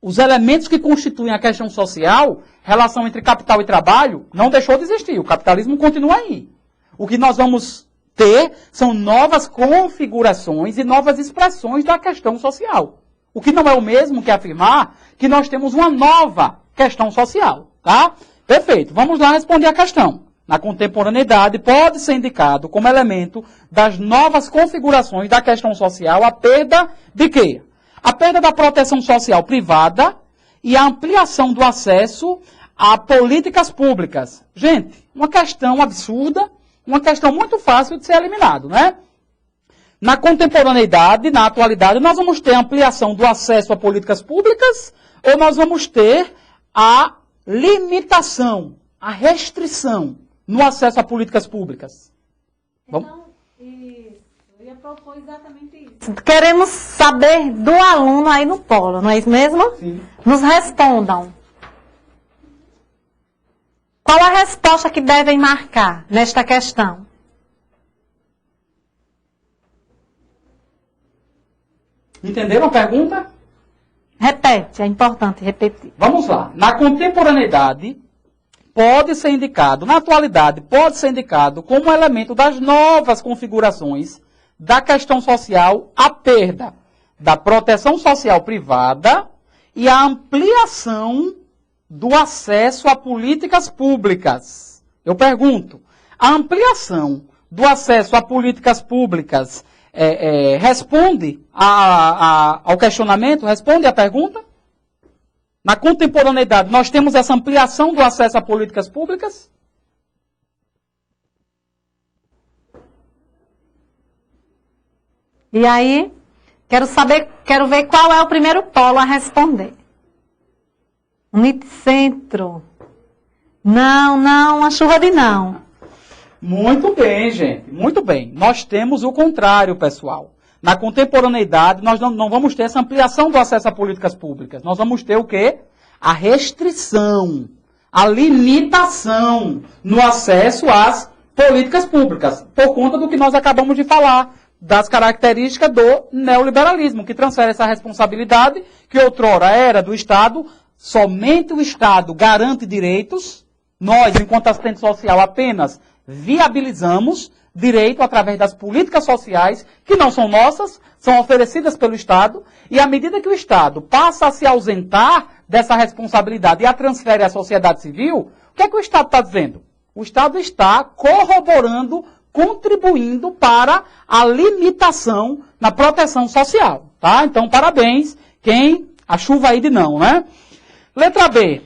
Os elementos que constituem a questão social, relação entre capital e trabalho, não deixou de existir. O capitalismo continua aí. O que nós vamos ter são novas configurações e novas expressões da questão social. O que não é o mesmo que afirmar que nós temos uma nova questão social, tá? Perfeito. Vamos lá responder a questão. na contemporaneidade, pode ser indicado como elemento das novas configurações da questão social a perda de quê? A perda da proteção social privada e a ampliação do acesso a políticas públicas. Gente, uma questão absurda, uma questão muito fácil de ser eliminado, né? Na contemporaneidade, na atualidade, nós vamos ter ampliação do acesso a políticas públicas ou nós vamos ter a limitação, a restrição no acesso a políticas públicas? Então, isso. Eu ia propor exatamente isso. Queremos saber do aluno aí no polo, não é isso mesmo? Sim. Nos respondam. Qual a resposta que devem marcar nesta questão? Entenderam a pergunta? Repete, é importante repetir. Vamos lá. Na contemporaneidade, pode ser indicado, na atualidade, pode ser indicado como elemento das novas configurações da questão social a perda da proteção social privada e a ampliação do acesso a políticas públicas. Eu pergunto, a ampliação do acesso a políticas públicas responde ao questionamento, responde à pergunta? Na contemporaneidade, nós temos essa ampliação do acesso a políticas públicas? E aí, quero ver qual é o primeiro polo a responder. Unicentro. Não, a chuva de não. Muito bem, gente. Muito bem. Nós temos o contrário, pessoal. Na contemporaneidade, nós não vamos ter essa ampliação do acesso a políticas públicas. Nós vamos ter o quê? A restrição, a limitação no acesso às políticas públicas, por conta do que nós acabamos de falar, das características do neoliberalismo, que transfere essa responsabilidade, que outrora era do Estado, somente o Estado garante direitos, nós, enquanto assistente social, apenas viabilizamos direito através das políticas sociais, que não são nossas, são oferecidas pelo Estado, e à medida que o Estado passa a se ausentar dessa responsabilidade e a transfere à sociedade civil, o que é que o Estado está dizendo? O Estado está corroborando, contribuindo para a limitação na proteção social, tá? Então, parabéns, a chuva aí de não, né? Letra B.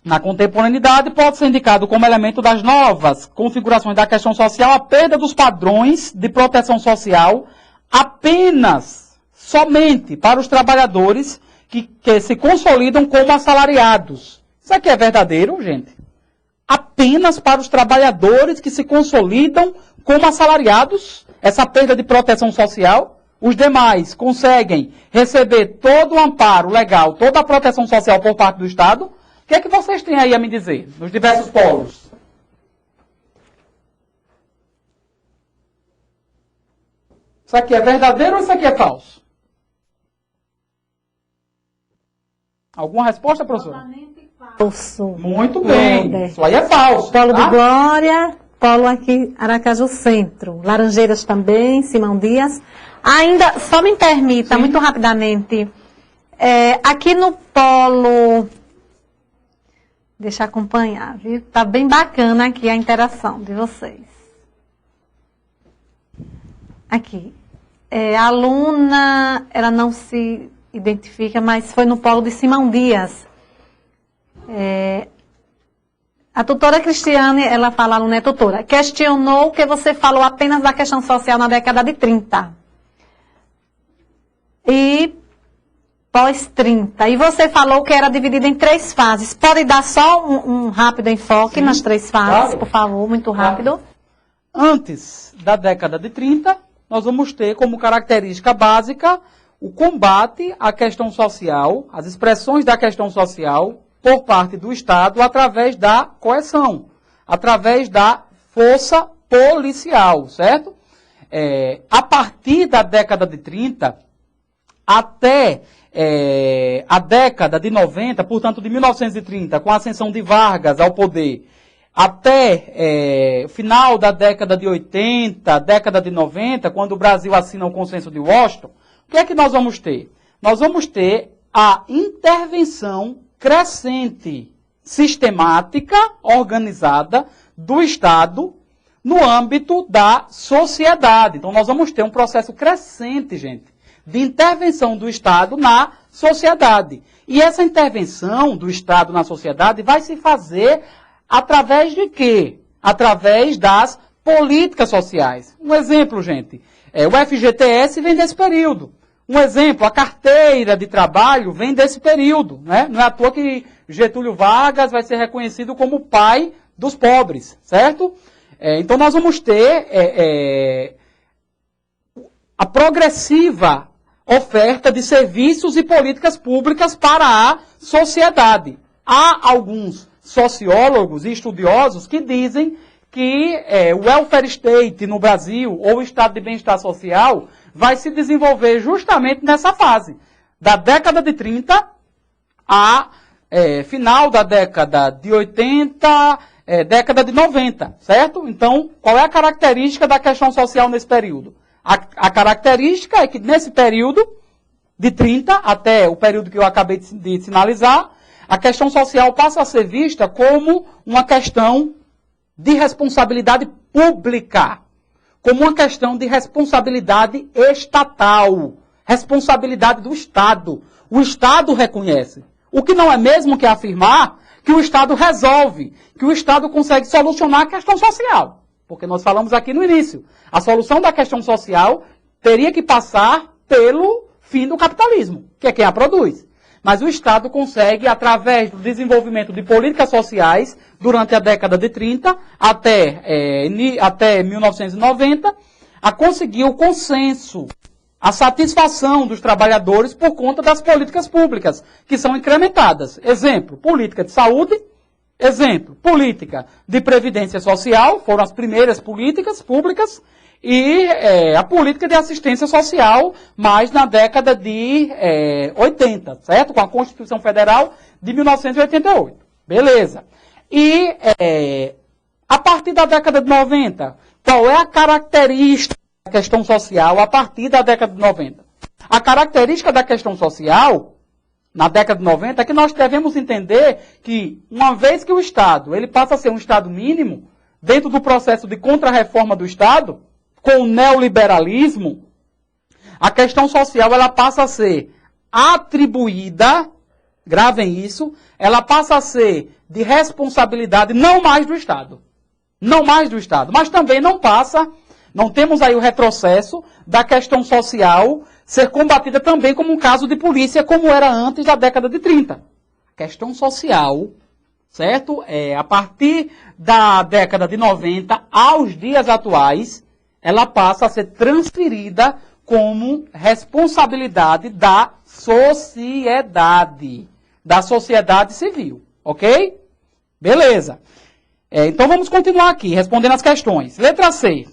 Na contemporaneidade, pode ser indicado como elemento das novas configurações da questão social a perda dos padrões de proteção social apenas, somente para os trabalhadores que se consolidam como assalariados. Isso aqui é verdadeiro, gente? Apenas para os trabalhadores que se consolidam como assalariados, essa perda de proteção social. Os demais conseguem receber todo o amparo legal, toda a proteção social por parte do Estado. O que é que vocês têm aí a me dizer, nos diversos polos? Isso aqui é verdadeiro ou isso aqui é falso? Alguma resposta, professora? Falso. Muito bem. Isso aí é falso. Polo tá? de Glória, polo aqui, Aracaju Centro. Laranjeiras também, Simão Dias. Ainda, só me permita, Sim. muito rapidamente, aqui no polo, deixa eu acompanhar, viu? Tá bem bacana aqui a interação de vocês. Aqui, a aluna, ela não se identifica, mas foi no polo de Simão Dias. A tutora Cristiane, ela fala, a aluna é tutora, questionou que você falou apenas da questão social na década de 30. E pós-30. E você falou que era dividido em 3 fases. Pode dar só um rápido enfoque Sim, nas 3 fases, claro. por favor, muito rápido. Antes da década de 30, nós vamos ter como característica básica o combate à questão social, as expressões da questão social por parte do Estado através da coerção, através da força policial, certo? A partir da década de 30, até a década de 90, portanto de 1930, com a ascensão de Vargas ao poder, até final da década de 80, década de 90, quando o Brasil assina o Consenso de Washington, o que é que nós vamos ter? Nós vamos ter a intervenção crescente, sistemática, organizada do Estado no âmbito da sociedade. Então, nós vamos ter um processo crescente, gente, de intervenção do Estado na sociedade. E essa intervenção do Estado na sociedade vai se fazer através de quê? Através das políticas sociais. Um exemplo, gente, o FGTS vem desse período. Um exemplo, a carteira de trabalho vem desse período, né? Não é à toa que Getúlio Vargas vai ser reconhecido como o pai dos pobres, certo? Então nós vamos ter a progressiva oferta de serviços e políticas públicas para a sociedade. Há alguns sociólogos e estudiosos que dizem que o welfare state no Brasil, ou o estado de bem-estar social, vai se desenvolver justamente nessa fase, da década de 30 a final da década de 80, década de 90, certo? Então, qual é a característica da questão social nesse período? A característica é que nesse período, de 30 até o período que eu acabei de sinalizar, a questão social passa a ser vista como uma questão de responsabilidade pública, como uma questão de responsabilidade estatal, responsabilidade do Estado. O Estado reconhece. O que não é mesmo que afirmar que o Estado resolve, que o Estado consegue solucionar a questão social. Porque nós falamos aqui no início, a solução da questão social teria que passar pelo fim do capitalismo, que é quem a produz. Mas o Estado consegue, através do desenvolvimento de políticas sociais, durante a década de 30 até 1990, a conseguir o consenso, a satisfação dos trabalhadores por conta das políticas públicas, que são incrementadas. Exemplo, política de saúde. Exemplo, política de previdência social, foram as primeiras políticas públicas, e a política de assistência social, mais na década de 80, certo? Com a Constituição Federal de 1988. Beleza. E a partir da década de 90, qual é a característica da questão social a partir da década de 90? A característica da questão social na década de 90 é que nós devemos entender que, uma vez que o Estado ele passa a ser um Estado mínimo, dentro do processo de contrarreforma do Estado, com o neoliberalismo, a questão social ela passa a ser atribuída, gravem isso, ela passa a ser de responsabilidade não mais do Estado. Não mais do Estado, mas também não temos aí o retrocesso da questão social ser combatida também como um caso de polícia, como era antes da década de 30. Questão social, certo? A partir da década de 90 aos dias atuais, ela passa a ser transferida como responsabilidade da sociedade civil, ok? Beleza. Então vamos continuar aqui, respondendo as questões. Letra C.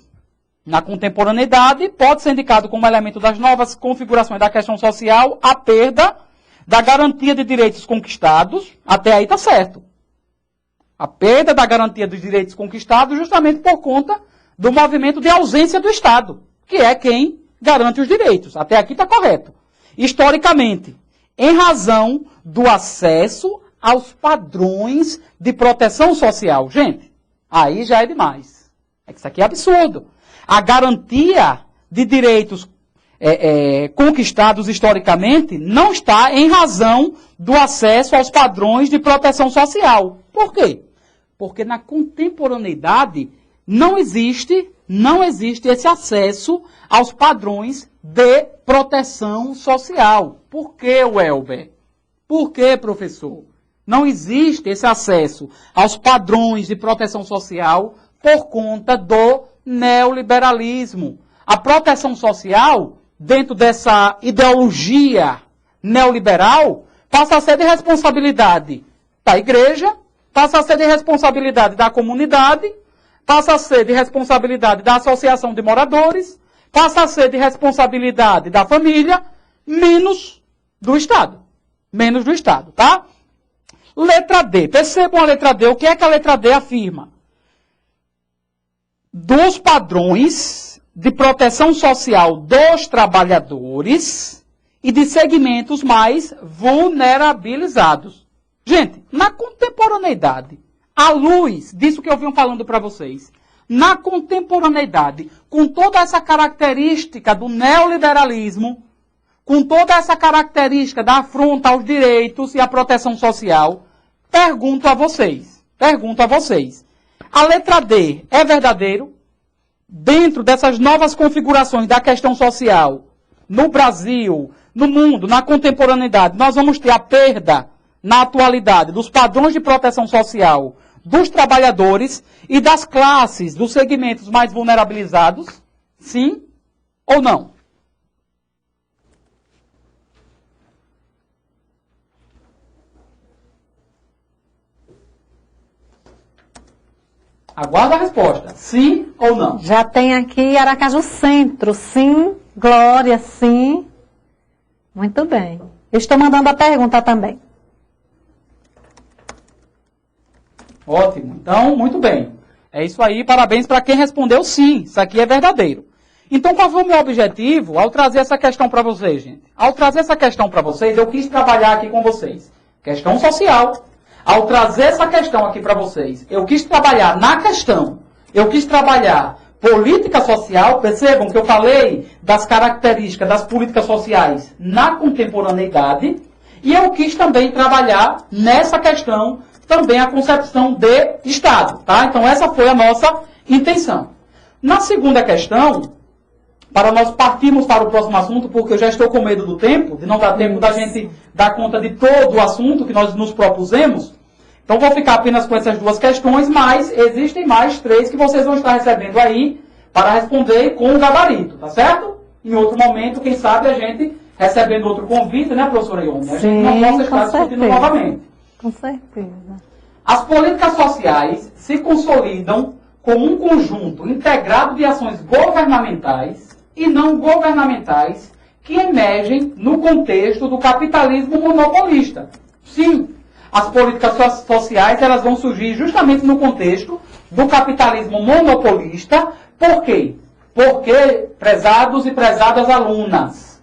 Na contemporaneidade, pode ser indicado como elemento das novas configurações da questão social a perda da garantia de direitos conquistados. Até aí está certo. A perda da garantia dos direitos conquistados justamente por conta do movimento de ausência do Estado, que é quem garante os direitos. Até aqui está correto. Historicamente, em razão do acesso aos padrões de proteção social. Gente, aí já é demais. Isso aqui é absurdo. A garantia de direitos conquistados historicamente não está em razão do acesso aos padrões de proteção social. Por quê? Porque na contemporaneidade não existe esse acesso aos padrões de proteção social. Por quê, Welber? Por quê, professor? Não existe esse acesso aos padrões de proteção social por conta do neoliberalismo. A proteção social, dentro dessa ideologia neoliberal, passa a ser de responsabilidade da igreja, passa a ser de responsabilidade da comunidade, passa a ser de responsabilidade da associação de moradores, passa a ser de responsabilidade da família, menos do Estado. Menos do Estado, tá? Letra D. Percebam a letra D. O que é que a letra D afirma? Dos padrões de proteção social dos trabalhadores e de segmentos mais vulnerabilizados. Gente, na contemporaneidade, à luz disso que eu venho falando para vocês, na contemporaneidade, com toda essa característica do neoliberalismo, com toda essa característica da afronta aos direitos e à proteção social, pergunto a vocês, a letra D é verdadeiro? Dentro dessas novas configurações da questão social, no Brasil, no mundo, na contemporaneidade, nós vamos ter a perda, na atualidade, dos padrões de proteção social dos trabalhadores e das classes, dos segmentos mais vulnerabilizados? Sim ou não? Aguardo a resposta. Sim ou não? Já tem aqui Aracaju Centro. Sim. Glória, sim. Muito bem. Eu estou mandando a pergunta também. Ótimo. Então, muito bem. É isso aí. Parabéns para quem respondeu sim. Isso aqui é verdadeiro. Então, qual foi o meu objetivo ao trazer essa questão para vocês, gente? Ao trazer essa questão para vocês, eu quis trabalhar aqui com vocês. Questão social. Ao trazer essa questão aqui para vocês, eu quis trabalhar na questão, eu quis trabalhar política social, percebam que eu falei das características das políticas sociais na contemporaneidade, e eu quis também trabalhar nessa questão também a concepção de Estado, tá? Então essa foi a nossa intenção. Na segunda questão, para nós partirmos para o próximo assunto, porque eu já estou com medo do tempo, de não dar tempo da gente dar conta de todo o assunto que nós nos propusemos. Então vou ficar apenas com essas duas questões, mas existem mais 3 que vocês vão estar recebendo aí para responder com o gabarito, tá certo? Em outro momento, quem sabe a gente recebendo outro convite, né, professora Ione? A gente não possa estar discutindo novamente. Com certeza. As políticas sociais se consolidam como um conjunto integrado de ações governamentais e não governamentais que emergem no contexto do capitalismo monopolista. Sim, as políticas sociais elas vão surgir justamente no contexto do capitalismo monopolista. Por quê? Porque, prezados e prezadas alunas,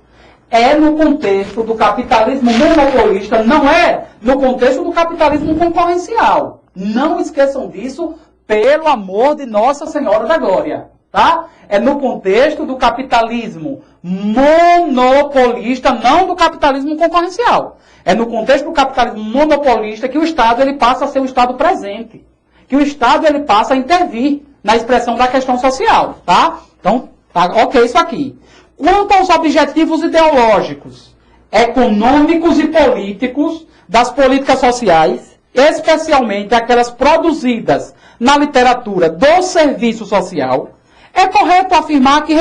é no contexto do capitalismo monopolista, não é no contexto do capitalismo concorrencial. Não esqueçam disso, pelo amor de Nossa Senhora da Glória. Tá? É no contexto do capitalismo monopolista, não do capitalismo concorrencial. É no contexto do capitalismo monopolista que o Estado ele passa a ser um Estado presente. Que o Estado ele passa a intervir na expressão da questão social. Tá? Então, tá, ok isso aqui. Quanto aos objetivos ideológicos, econômicos e políticos das políticas sociais, especialmente aquelas produzidas na literatura do serviço social, é correto afirmar que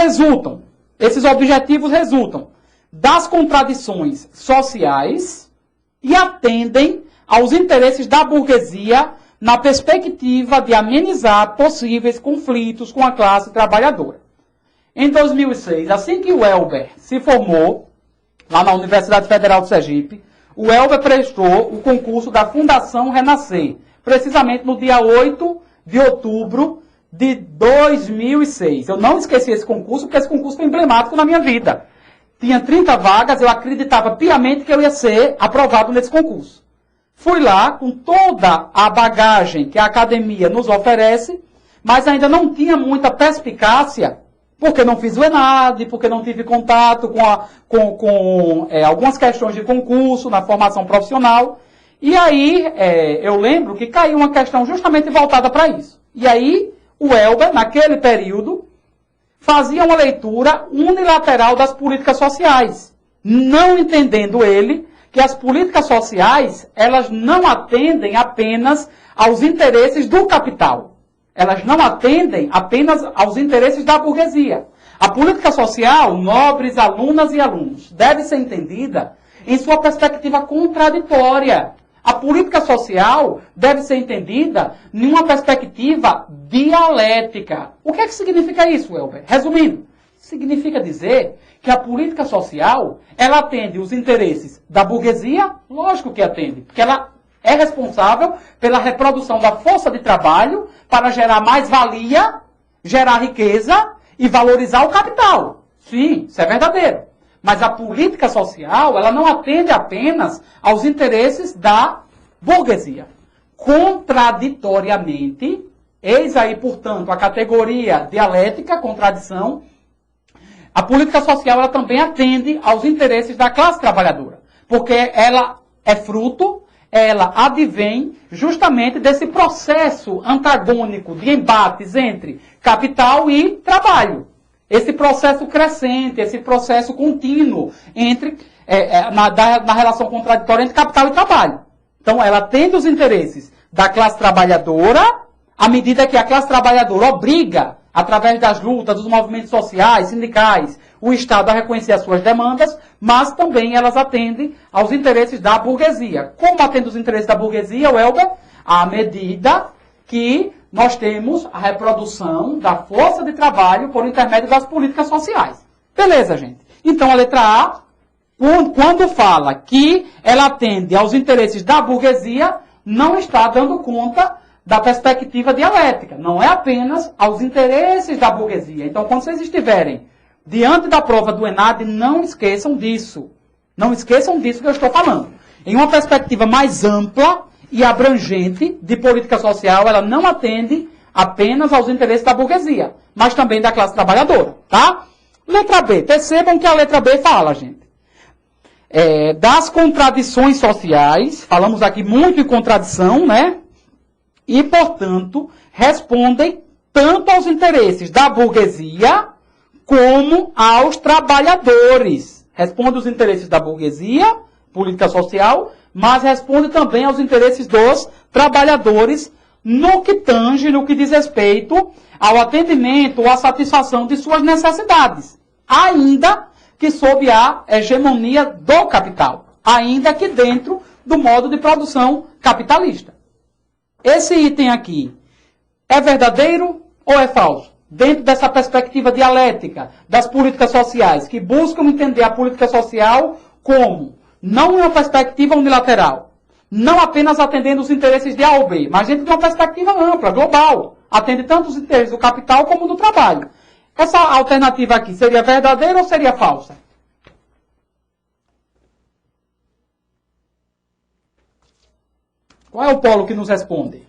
esses objetivos resultam das contradições sociais e atendem aos interesses da burguesia na perspectiva de amenizar possíveis conflitos com a classe trabalhadora. Em 2006, assim que o Elber se formou, lá na Universidade Federal de Sergipe, o Elber prestou o concurso da Fundação Renascer, precisamente no dia 8 de outubro de 2006. Eu não esqueci esse concurso, porque esse concurso foi emblemático na minha vida. Tinha 30 vagas, eu acreditava piamente que eu ia ser aprovado nesse concurso. Fui lá com toda a bagagem que a academia nos oferece, mas ainda não tinha muita perspicácia, porque não fiz o ENAD, porque não tive contato com algumas questões de concurso na formação profissional. E aí, eu lembro que caiu uma questão justamente voltada para isso. E aí, o Elber, naquele período, fazia uma leitura unilateral das políticas sociais, não entendendo ele que as políticas sociais, elas não atendem apenas aos interesses do capital. Elas não atendem apenas aos interesses da burguesia. A política social, nobres alunas e alunos, deve ser entendida em sua perspectiva contraditória. A política social deve ser entendida em uma perspectiva dialética. O que é que significa isso, Elber? Resumindo, significa dizer que a política social, ela atende os interesses da burguesia? Lógico que atende, porque ela é responsável pela reprodução da força de trabalho para gerar mais-valia, gerar riqueza e valorizar o capital. Sim, isso é verdadeiro. Mas a política social, ela não atende apenas aos interesses da burguesia. Contraditoriamente, eis aí, portanto, a categoria dialética, contradição, a política social ela também atende aos interesses da classe trabalhadora, porque ela é fruto, ela advém justamente desse processo antagônico de embates entre capital e trabalho. Esse processo crescente, esse processo contínuo entre, na relação contraditória entre capital e trabalho. Então, ela atende os interesses da classe trabalhadora, à medida que a classe trabalhadora obriga, através das lutas, dos movimentos sociais, sindicais, o Estado a reconhecer as suas demandas, mas também elas atendem aos interesses da burguesia. Como atende os interesses da burguesia, Welber? À medida que nós temos a reprodução da força de trabalho por intermédio das políticas sociais. Beleza, gente? Então, a letra A, quando fala que ela atende aos interesses da burguesia, não está dando conta da perspectiva dialética. Não é apenas aos interesses da burguesia. Então, quando vocês estiverem diante da prova do ENAD, não esqueçam disso. Não esqueçam disso que eu estou falando. Em uma perspectiva mais ampla e abrangente de política social, ela não atende apenas aos interesses da burguesia, mas também da classe trabalhadora, tá? Letra B. Percebam que a letra B fala, gente, das contradições sociais. Falamos aqui muito em contradição, né? E, portanto, respondem tanto aos interesses da burguesia como aos trabalhadores. Responde os interesses da burguesia, política social, mas responde também aos interesses dos trabalhadores no que tange, no que diz respeito ao atendimento ou à satisfação de suas necessidades, ainda que sob a hegemonia do capital, ainda que dentro do modo de produção capitalista. Esse item aqui é verdadeiro ou é falso? Dentro dessa perspectiva dialética das políticas sociais, que buscam entender a política social como não uma perspectiva unilateral, não apenas atendendo os interesses de A ou B, mas dentro de uma perspectiva ampla, global, atende tanto os interesses do capital como do trabalho. Essa alternativa aqui seria verdadeira ou seria falsa? Qual é o polo que nos responde?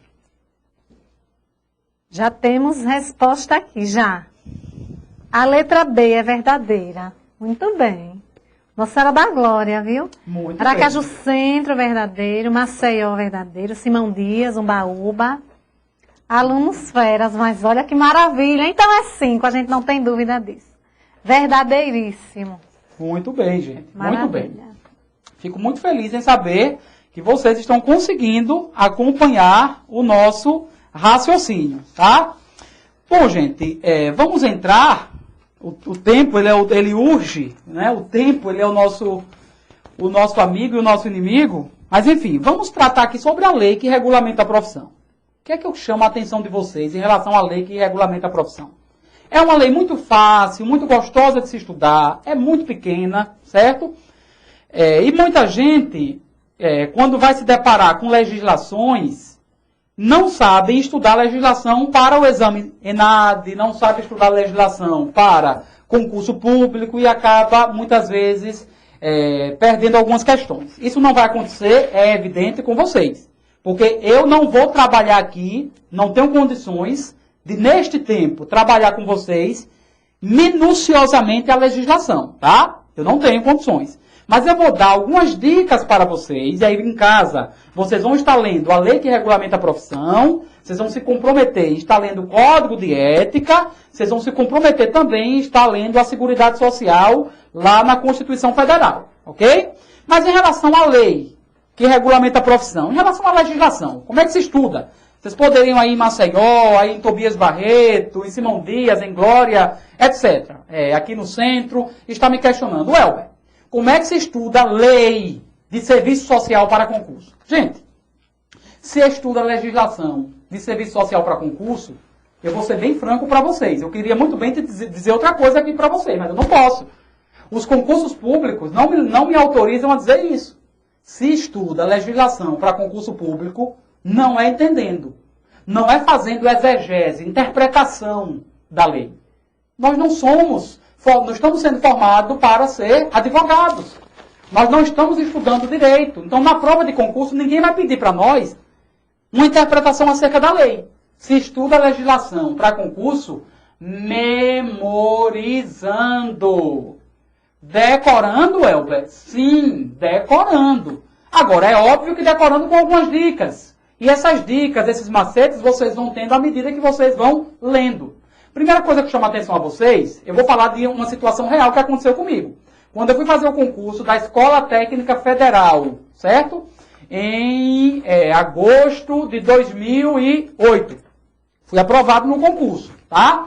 Já temos resposta aqui, já. A letra B é verdadeira. Muito bem. Nossa Senhora da Glória, viu? Muito Aracaju bem. Centro, verdadeiro. Maceió, verdadeiro. Simão Dias, Umbaúba. Alunos feras, mas olha que maravilha. Então é 5, a gente não tem dúvida disso. Verdadeiríssimo. Muito bem, gente. Maravilha. Muito bem. Fico muito feliz em saber que vocês estão conseguindo acompanhar o nosso raciocínio, tá? Bom, gente, vamos entrar. O tempo, ele urge, né? O tempo, ele é o nosso amigo e o nosso inimigo. Mas, enfim, vamos tratar aqui sobre a lei que regulamenta a profissão. O que é que eu chamo a atenção de vocês em relação à lei que regulamenta a profissão? É uma lei muito fácil, muito gostosa de se estudar, é muito pequena, certo? E muita gente, quando vai se deparar com legislações, não sabe estudar legislação para o exame ENAD, não sabe estudar legislação para concurso público e acaba, muitas vezes, perdendo algumas questões. Isso não vai acontecer, é evidente, com vocês. Porque eu não vou trabalhar aqui, não tenho condições de, neste tempo, trabalhar com vocês minuciosamente a legislação, tá? Eu não tenho condições. Mas eu vou dar algumas dicas para vocês, e aí em casa vocês vão estar lendo a lei que regulamenta a profissão, vocês vão se comprometer em estar lendo o Código de Ética, vocês vão se comprometer também em estar lendo a Seguridade Social lá na Constituição Federal, ok? Mas em relação à lei que regulamenta a profissão, em relação à legislação, como é que se estuda? Vocês poderiam aí em Maceió, aí em Tobias Barreto, em Simão Dias, em Glória, etc. Aqui no centro, está me questionando, Welber, como é que se estuda lei de serviço social para concurso? Gente, se estuda legislação de serviço social para concurso, eu vou ser bem franco para vocês. Eu queria muito bem dizer outra coisa aqui para vocês, mas eu não posso. Os concursos públicos não me autorizam a dizer isso. Se estuda legislação para concurso público, não é entendendo. Não é fazendo exegese, interpretação da lei. Nós não estamos sendo formados para ser advogados. Nós não estamos estudando direito. Então, na prova de concurso, ninguém vai pedir para nós uma interpretação acerca da lei. Se estuda a legislação para concurso, memorizando. Decorando, Elber? Sim, decorando. Agora, é óbvio que decorando com algumas dicas. E essas dicas, esses macetes, vocês vão tendo à medida que vocês vão lendo. Primeira coisa que chama a atenção a vocês, eu vou falar de uma situação real que aconteceu comigo. Quando eu fui fazer o concurso da Escola Técnica Federal, certo? Em agosto de 2008. Fui aprovado no concurso, tá?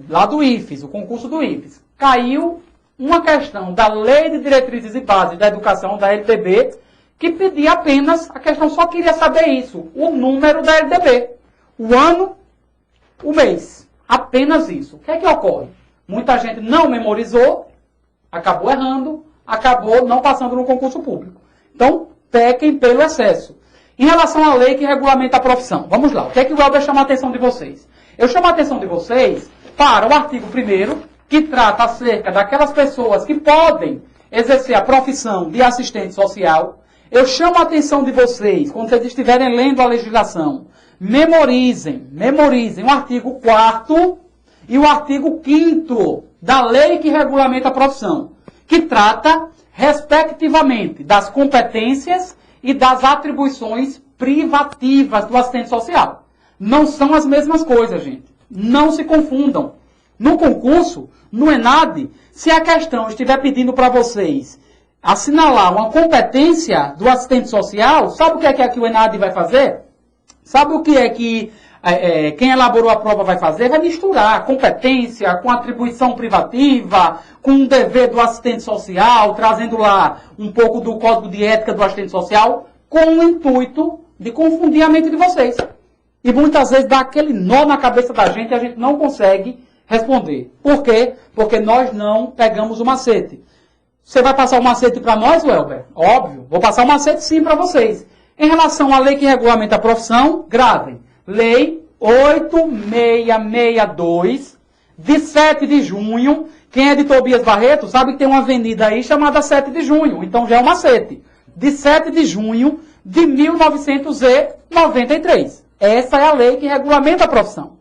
Lá do IFES, o concurso do IFES. Caiu uma questão da Lei de Diretrizes e Bases da Educação, da LDB, que pedia apenas, a questão só queria saber isso, o número da LDB. O ano, o mês. Apenas isso. O que é que ocorre? Muita gente não memorizou, acabou errando, acabou não passando no concurso público. Então, pequem pelo excesso. Em relação à lei que regulamenta a profissão, vamos lá. O que é que o Elber chama a atenção de vocês? Eu chamo a atenção de vocês para o artigo 1º, que trata acerca daquelas pessoas que podem exercer a profissão de assistente social. Eu chamo a atenção de vocês, quando vocês estiverem lendo a legislação, memorizem o artigo 4º e o artigo 5º da lei que regulamenta a profissão, que trata, respectivamente, das competências e das atribuições privativas do assistente social. Não são as mesmas coisas, gente. Não se confundam. No concurso, no ENAD, se a questão estiver pedindo para vocês assinalar uma competência do assistente social, sabe o que é que o ENAD vai fazer? Sabe o que é que quem elaborou a prova vai fazer? Vai misturar competência com atribuição privativa, com o dever do assistente social, trazendo lá um pouco do código de ética do assistente social, com o intuito de confundir a mente de vocês. E muitas vezes dá aquele nó na cabeça da gente e a gente não consegue responder. Por quê? Porque nós não pegamos o macete. Você vai passar o macete para nós, Welber? Óbvio. Vou passar o macete sim para vocês. Em relação à lei que regulamenta a profissão, gravem. Lei 8662, de 7 de junho. Quem é de Tobias Barreto sabe que tem uma avenida aí chamada 7 de junho. Então já é um macete. De 7 de junho de 1993. Essa é a lei que regulamenta a profissão.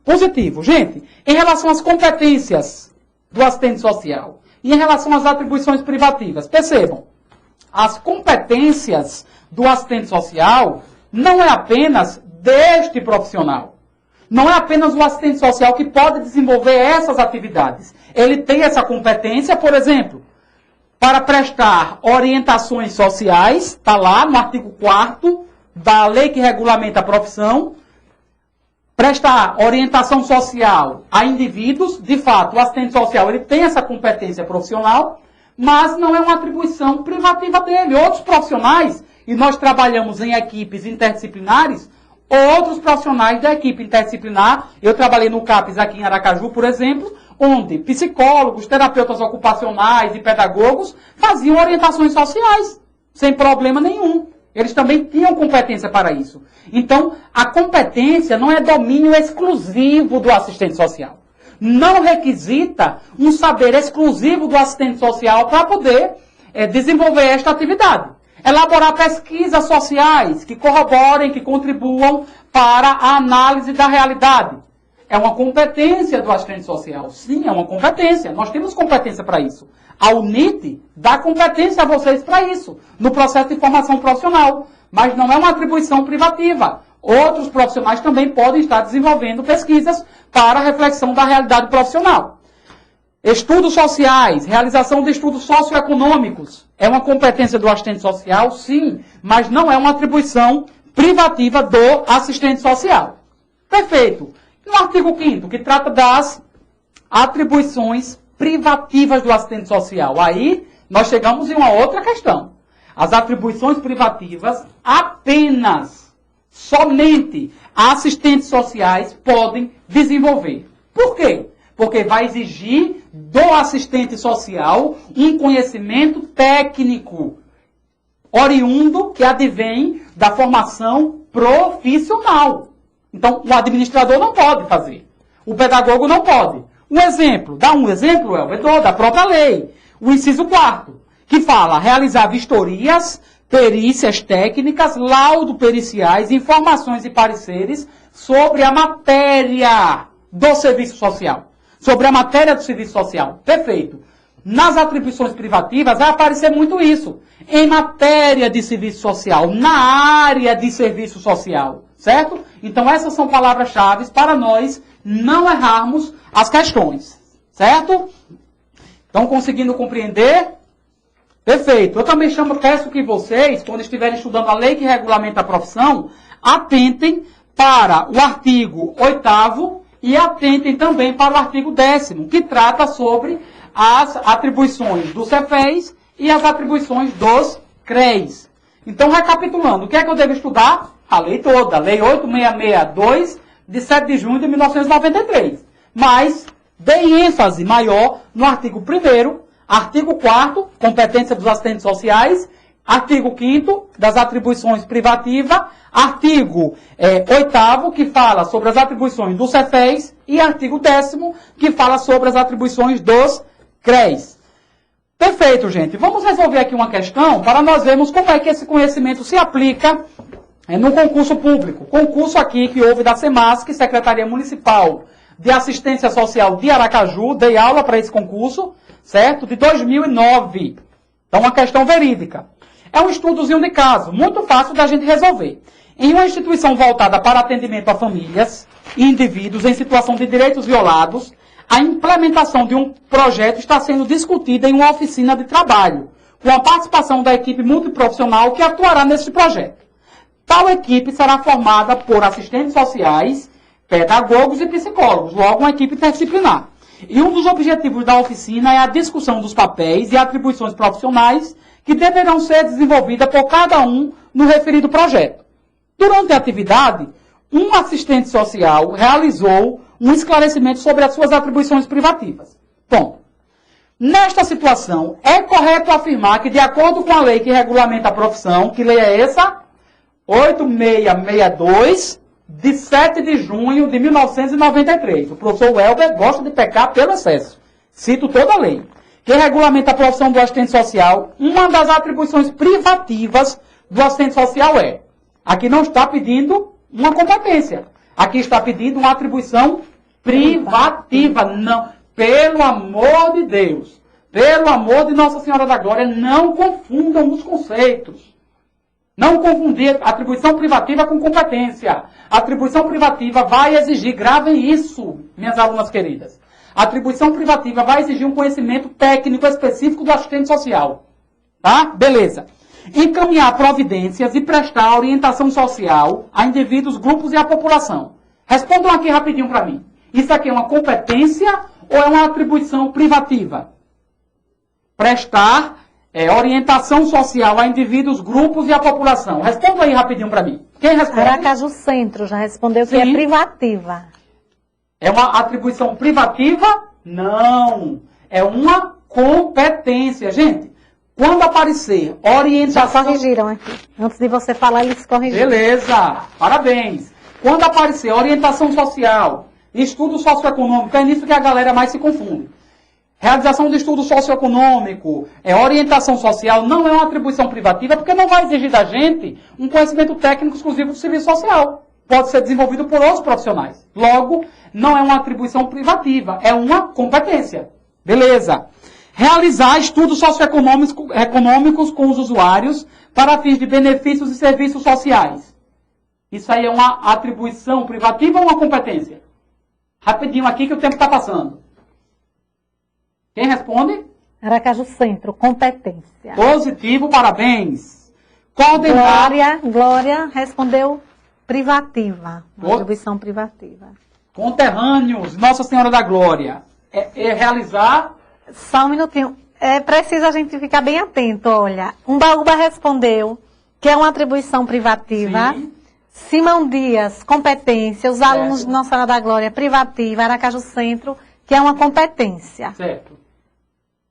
Positivo. Gente, em relação às competências do assistente social e em relação às atribuições privativas, percebam, as competências do assistente social não é apenas deste profissional. Não é apenas o assistente social que pode desenvolver essas atividades. Ele tem essa competência, por exemplo, para prestar orientações sociais, está lá no artigo 4º da lei que regulamenta a profissão, prestar orientação social a indivíduos. De fato, o assistente social ele tem essa competência profissional, mas não é uma atribuição privativa dele. Outros profissionais, e nós trabalhamos em equipes interdisciplinares, outros profissionais da equipe interdisciplinar, eu trabalhei no CAPES aqui em Aracaju, por exemplo, onde psicólogos, terapeutas ocupacionais e pedagogos faziam orientações sociais, sem problema nenhum. Eles também tinham competência para isso. Então, a competência não é domínio exclusivo do assistente social. Não requisita um saber exclusivo do assistente social para poder desenvolver esta atividade. Elaborar pesquisas sociais que corroborem, que contribuam para a análise da realidade. É uma competência do assistente social. Sim, é uma competência. Nós temos competência para isso. A UNIT dá competência a vocês para isso, no processo de formação profissional. Mas não é uma atribuição privativa. Outros profissionais também podem estar desenvolvendo pesquisas para a reflexão da realidade profissional. Estudos sociais, realização de estudos socioeconômicos, é uma competência do assistente social, sim, mas não é uma atribuição privativa do assistente social. Perfeito. No artigo 5º, que trata das atribuições privativas do assistente social. Aí, nós chegamos em uma outra questão. As atribuições privativas apenas, somente, assistentes sociais podem desenvolver. Por quê? Porque vai exigir do assistente social um conhecimento técnico, oriundo, que advém da formação profissional. Então, o administrador não pode fazer. O pedagogo não pode. Um exemplo, dá um exemplo, Elber, da própria lei. O inciso 4º. que fala realizar vistorias, perícias técnicas, laudo periciais, informações e pareceres sobre a matéria do serviço social. Sobre a matéria do serviço social. Perfeito. Nas atribuições privativas vai aparecer muito isso. Em matéria de serviço social, na área de serviço social. Certo? Então essas são palavras-chave para nós não errarmos as questões. Certo? Estão conseguindo compreender? Perfeito. Eu também peço que vocês, quando estiverem estudando a lei que regulamenta a profissão, atentem para o artigo 8º e atentem também para o artigo 10º, que trata sobre as atribuições dos CEFES e as atribuições dos CREs. Então, recapitulando, o que é que eu devo estudar? A lei toda, a Lei 8662, de 7 de junho de 1993. Mas dei ênfase maior no artigo 1º, artigo 4º, competência dos assistentes sociais, artigo 5º, das atribuições privativas, artigo 8º, que fala sobre as atribuições dos CEFES, e artigo 10º, que fala sobre as atribuições dos CREs. Perfeito, gente. Vamos resolver aqui uma questão para nós vermos como é que esse conhecimento se aplica no concurso público. Concurso aqui que houve da SEMASC, Secretaria Municipal de Assistência Social de Aracaju, dei aula para esse concurso, certo? De 2009. Então, uma questão verídica. É um estudozinho de caso, muito fácil da gente resolver. Em uma instituição voltada para atendimento a famílias e indivíduos em situação de direitos violados, a implementação de um projeto está sendo discutida em uma oficina de trabalho, com a participação da equipe multiprofissional que atuará nesse projeto. Tal equipe será formada por assistentes sociais, pedagogos e psicólogos, logo uma equipe interdisciplinar. E um dos objetivos da oficina é a discussão dos papéis e atribuições profissionais que deverão ser desenvolvidas por cada um no referido projeto. Durante a atividade, um assistente social realizou um esclarecimento sobre as suas atribuições privativas. Bom, nesta situação, é correto afirmar que, de acordo com a lei que regulamenta a profissão, que lei é essa? 8662, de 7 de junho de 1993. O professor Welber gosta de pecar pelo excesso. Cito toda a lei. Que regulamenta a profissão do assistente social, uma das atribuições privativas do assistente social é: aqui não está pedindo uma competência. Aqui está pedindo uma atribuição privativa. Não, pelo amor de Deus. Pelo amor de Nossa Senhora da Glória, não confundam os conceitos. Não confundir atribuição privativa com competência. Atribuição privativa vai exigir, gravem isso, minhas alunas queridas. Atribuição privativa vai exigir um conhecimento técnico específico do assistente social. Tá? Beleza. Encaminhar providências e prestar orientação social a indivíduos, grupos e à população. Respondam aqui rapidinho para mim. Isso aqui é uma competência ou é uma atribuição privativa? Prestar orientação social a indivíduos, grupos e à população. Responda aí rapidinho para mim. Quem responde? Aracaju Centro já respondeu que é privativa. É uma atribuição privativa? Não. É uma competência. Gente, quando aparecer orientação... Já corrigiram aqui. Antes de você falar, eles corrigiram. Beleza. Parabéns. Quando aparecer orientação social, estudo socioeconômico, é nisso que a galera mais se confunde. Realização de estudo socioeconômico, orientação social, não é uma atribuição privativa, porque não vai exigir da gente um conhecimento técnico exclusivo do serviço social. Pode ser desenvolvido por outros profissionais. Logo, não é uma atribuição privativa, é uma competência. Beleza. Realizar estudos socioeconômicos com os usuários para fins de benefícios e serviços sociais. Isso aí é uma atribuição privativa ou uma competência? Rapidinho aqui que o tempo está passando. Quem responde? Aracaju Centro, competência. Positivo, parabéns. Coordenar... Glória respondeu privativa. Atribuição privativa. Conterrâneos, Nossa Senhora da Glória. Realizar... Só um minutinho. É preciso a gente ficar bem atento, olha. Umbaúba respondeu que é uma atribuição privativa. Sim. Simão Dias, competência. Os alunos de Nossa Senhora da Glória, privativa. Aracaju Centro, que é uma competência. Certo.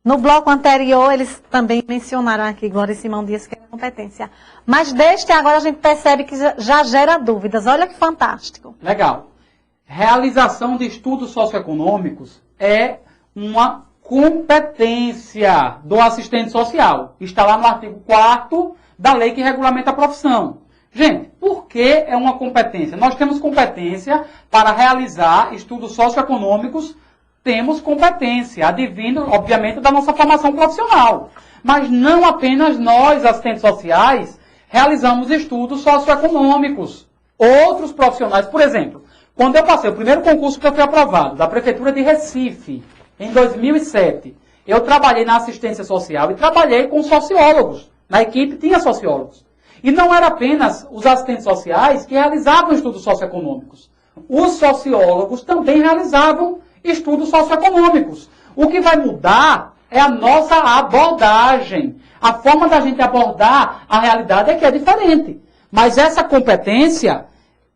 No bloco anterior, eles também mencionaram aqui, Glória e Simão Dias, que é competência. Mas deste agora a gente percebe que já gera dúvidas. Olha que fantástico. Legal. Realização de estudos socioeconômicos é uma competência do assistente social. Está lá no artigo 4º da lei que regulamenta a profissão. Gente, por que é uma competência? Nós temos competência para realizar estudos socioeconômicos, temos competência, advindo, obviamente, da nossa formação profissional. Mas não apenas nós, assistentes sociais, realizamos estudos socioeconômicos. Outros profissionais, por exemplo, quando eu passei o primeiro concurso que eu fui aprovado, da Prefeitura de Recife, em 2007, eu trabalhei na assistência social e trabalhei com sociólogos. Na equipe tinha sociólogos. E não era apenas os assistentes sociais que realizavam estudos socioeconômicos. Os sociólogos também realizavam estudos socioeconômicos. O que vai mudar é a nossa abordagem. A forma da gente abordar a realidade é que é diferente. Mas essa competência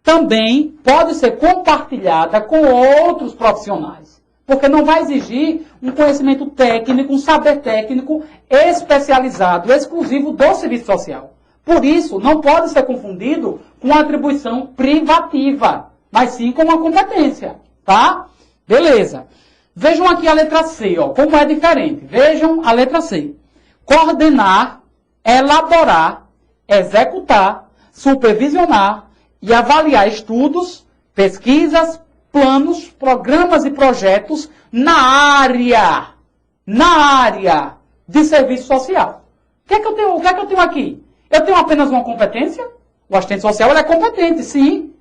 também pode ser compartilhada com outros profissionais. Porque não vai exigir um conhecimento técnico, um saber técnico especializado, exclusivo do serviço social. Por isso, não pode ser confundido com uma atribuição privativa, mas sim com uma competência, tá? Beleza. Vejam aqui a letra C, ó, como é diferente. Vejam a letra C. Coordenar, elaborar, executar, supervisionar e avaliar estudos, pesquisas, planos, programas e projetos na área de serviço social. O que é que eu tenho aqui? Eu tenho apenas uma competência? O assistente social ele é competente, sim.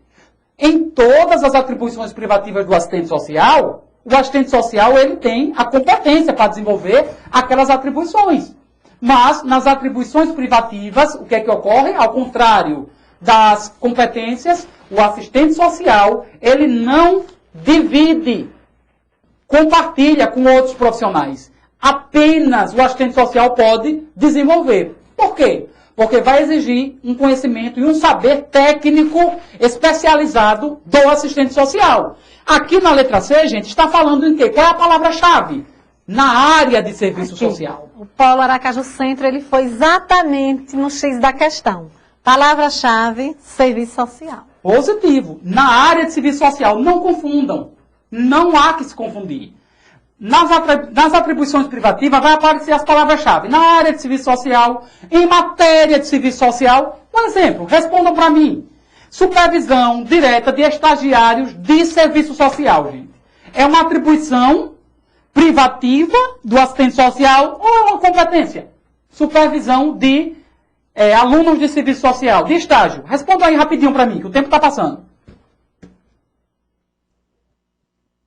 Em todas as atribuições privativas do assistente social, o assistente social ele tem a competência para desenvolver aquelas atribuições. Mas nas atribuições privativas, o que é que ocorre? Ao contrário das competências, o assistente social ele não divide, compartilha com outros profissionais. Apenas o assistente social pode desenvolver. Por quê? Porque vai exigir um conhecimento e um saber técnico especializado do assistente social. Aqui na letra C, gente, está falando em quê? Qual é a palavra-chave? Na área de serviço social. O Polo Aracaju Centro, ele foi exatamente no X da questão. Palavra-chave, serviço social. Positivo. Na área de serviço social, não confundam. Não há que se confundir. Nas atribuições privativas vai aparecer as palavras-chave. Na área de serviço social, em matéria de serviço social. Um exemplo, respondam para mim. Supervisão direta de estagiários de serviço social, gente. É uma atribuição privativa do assistente social ou é uma competência? Supervisão de alunos de serviço social, de estágio. Respondam aí rapidinho para mim, que o tempo está passando.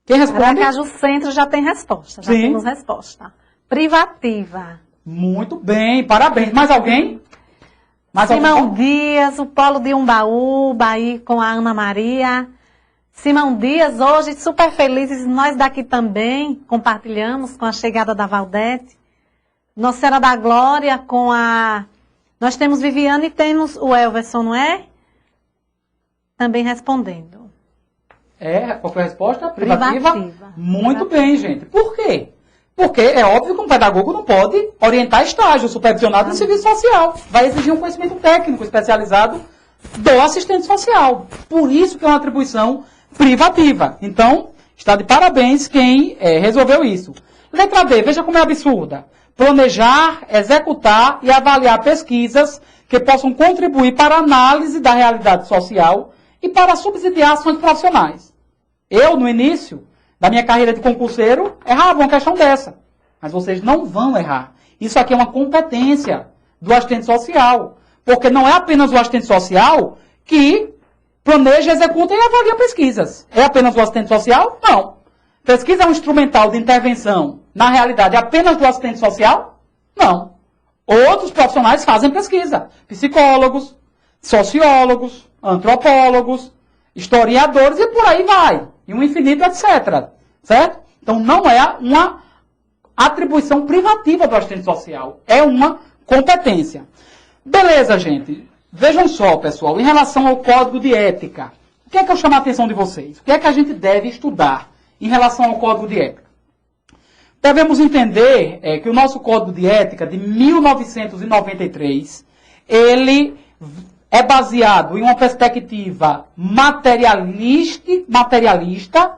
Quem responde? Aracaju Centro já tem resposta. Já temos resposta. Privativa. Muito bem, parabéns. Mais alguém? Simão Dias, o Polo de Umbaúba, aí com a Ana Maria. Simão Dias, hoje super felizes, nós daqui também compartilhamos com a chegada da Valdete. Nossa Senhora da Glória com a... Nós temos Viviane e temos o Elverson, não é? Também respondendo. Qual foi a resposta? Privativa? Muito Privativa. bem, gente. Por quê? Porque é óbvio que um pedagogo não pode orientar estágio supervisionado em serviço social. Vai exigir um conhecimento técnico especializado do assistente social. Por isso que é uma atribuição privativa. Então, está de parabéns quem resolveu isso. Letra B, veja como é absurda. Planejar, executar e avaliar pesquisas que possam contribuir para a análise da realidade social e para subsidiar ações profissionais. Eu, no início da minha carreira de concurseiro, errava uma questão dessa. Mas vocês não vão errar. Isso aqui é uma competência do assistente social. Porque não é apenas o assistente social que planeja, executa e avalia pesquisas. É apenas o assistente social? Não. Pesquisa é um instrumental de intervenção, na realidade, apenas do assistente social? Não. Outros profissionais fazem pesquisa. Psicólogos, sociólogos, antropólogos, historiadores e por aí vai. E um infinito, etc. Certo? Então não é uma atribuição privativa do assistente social. É uma competência. Beleza, gente. Vejam só, pessoal, em relação ao código de ética. O que é que eu chamo a atenção de vocês? O que é que a gente deve estudar em relação ao código de ética? Devemos entender que o nosso código de ética de 1993, ele é baseado em uma perspectiva materialista,